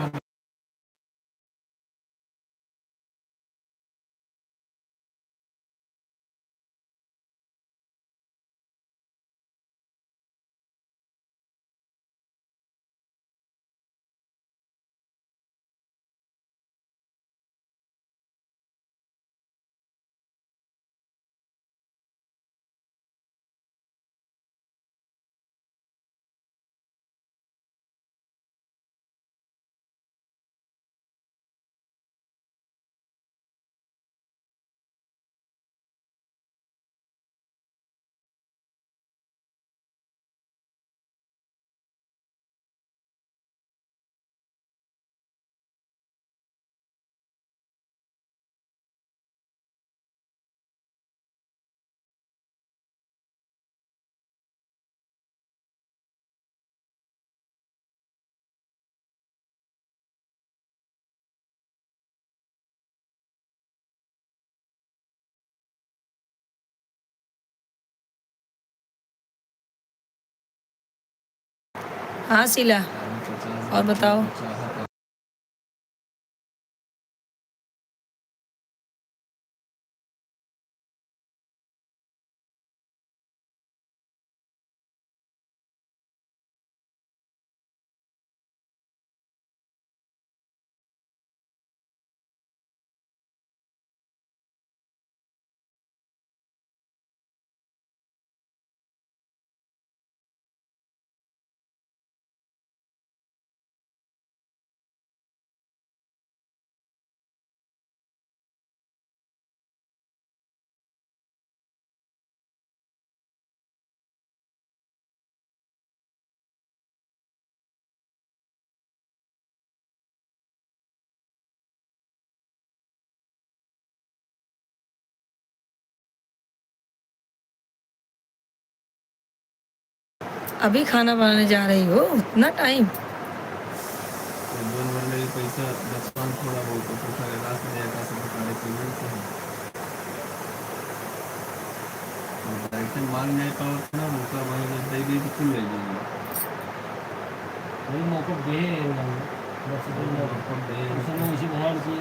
हाँ शीला, और बताओ। अभी खाना बनाने जा रही हो? इतना टाइम? पैसा बचपन थोड़ा बहुत तो करेगा से जाएगा सब बता के मिलते हैं डायरेक्ट मांग जाए तो ना उनका वही दे दे तो कुल ले जाएंगे वही मौका दे बस मौका दे उस समय उसी बाहर की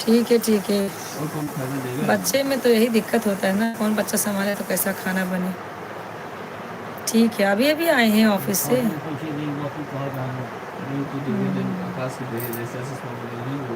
ठीक है ठीक है। और कौन खाना देगा बच्चे में तो यही दिक्कत होता है ना, कौन बच्चा संभाले तो कैसा खाना बने। ठीक है, अभी अभी आए हैं ऑफिस से। और पैसे देंगे बाकी कहा जाएगा नहीं तो डिवीजन आकाश से दे जैसे ऐसे समझ नहीं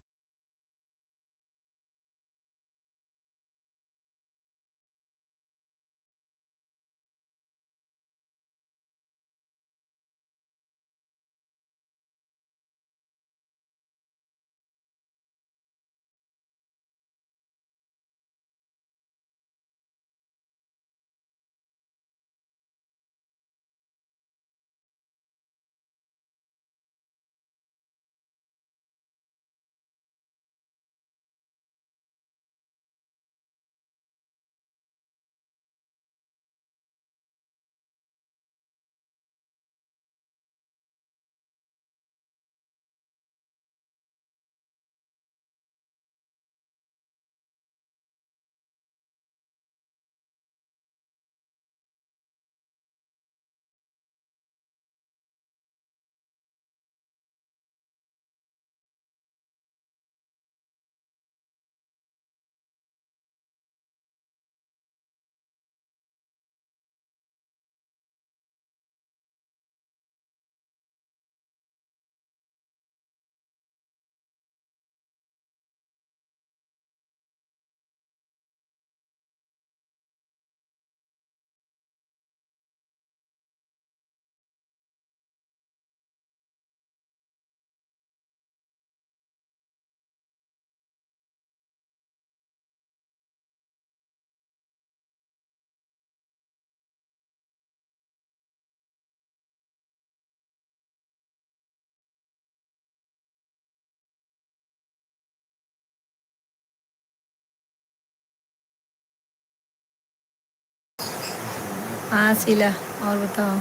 हाँ शीला, और बताओ,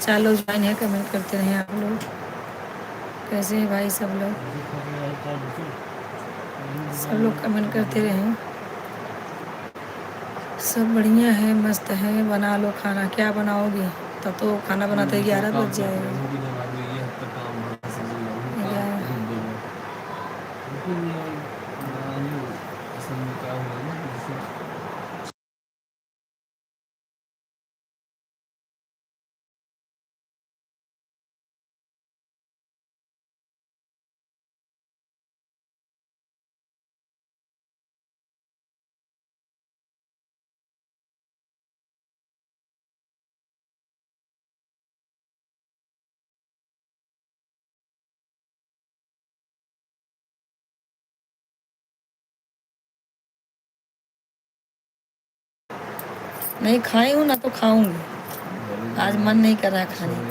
4 लोग ज्वाइन है, कमेंट करते रहे आप लोग। कैसे हैं भाई सब लोग? सब लोग कमेंट करते रहे। सब बढ़िया है, मस्त है। बना लो खाना, क्या बनाओगी? तब तो खाना बनाते 11 बज जाएगा। नहीं खाई हूँ ना तो खाऊंगी, आज मन नहीं कर रहा है खाने का।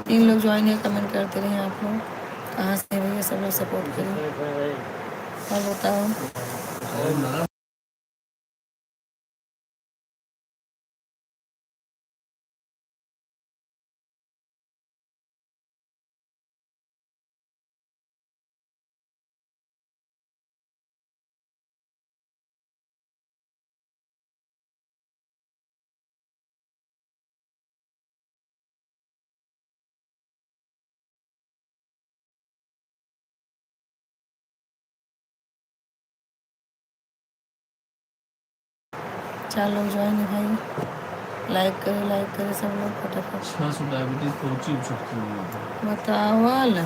3 लोग ज्वाइन है, कमेंट करते रहे आप लोग। कहाँ से हैं भैया? सब लोग सपोर्ट करें। और बताओ। चार लोग ज्वाइन है भाई, लाइक करे सब लोग फटाफट। 600 डायबिटीज पहुंची सकती है। बताओ वाला।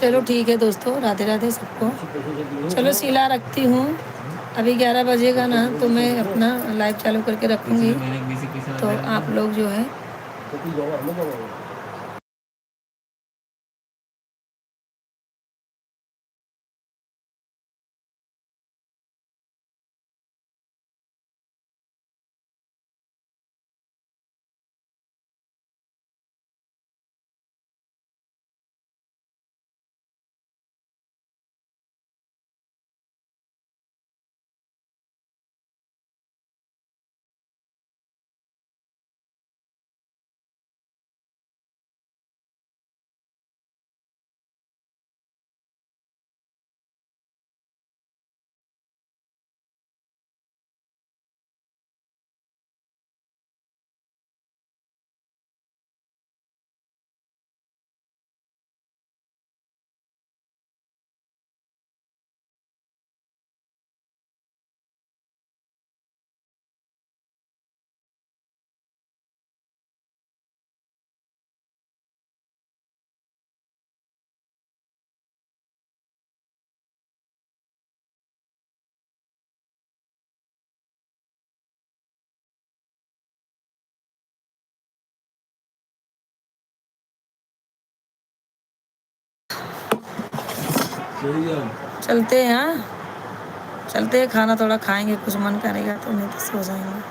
चलो ठीक है दोस्तों, राधे राधे सबको। पैसे से दिए चलो शीला रखती हूँ, अभी 11 बजेगा ना तो मैं अपना लाइव चालू करके रखूँगी, पिछले महीने बीसी पैसा तो आप लोग जो है तो तू जाओ हमें जाओ चलिए चलते हैं। हाँ चलते हैं, खाना थोड़ा खाएंगे, कुछ मन करेगा तो, नहीं तो सो जाएंगे।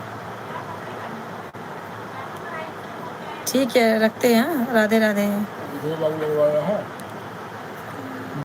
ठीक है रखते हैं। हाँ, राधे राधे। इधर बाबू लगवाया है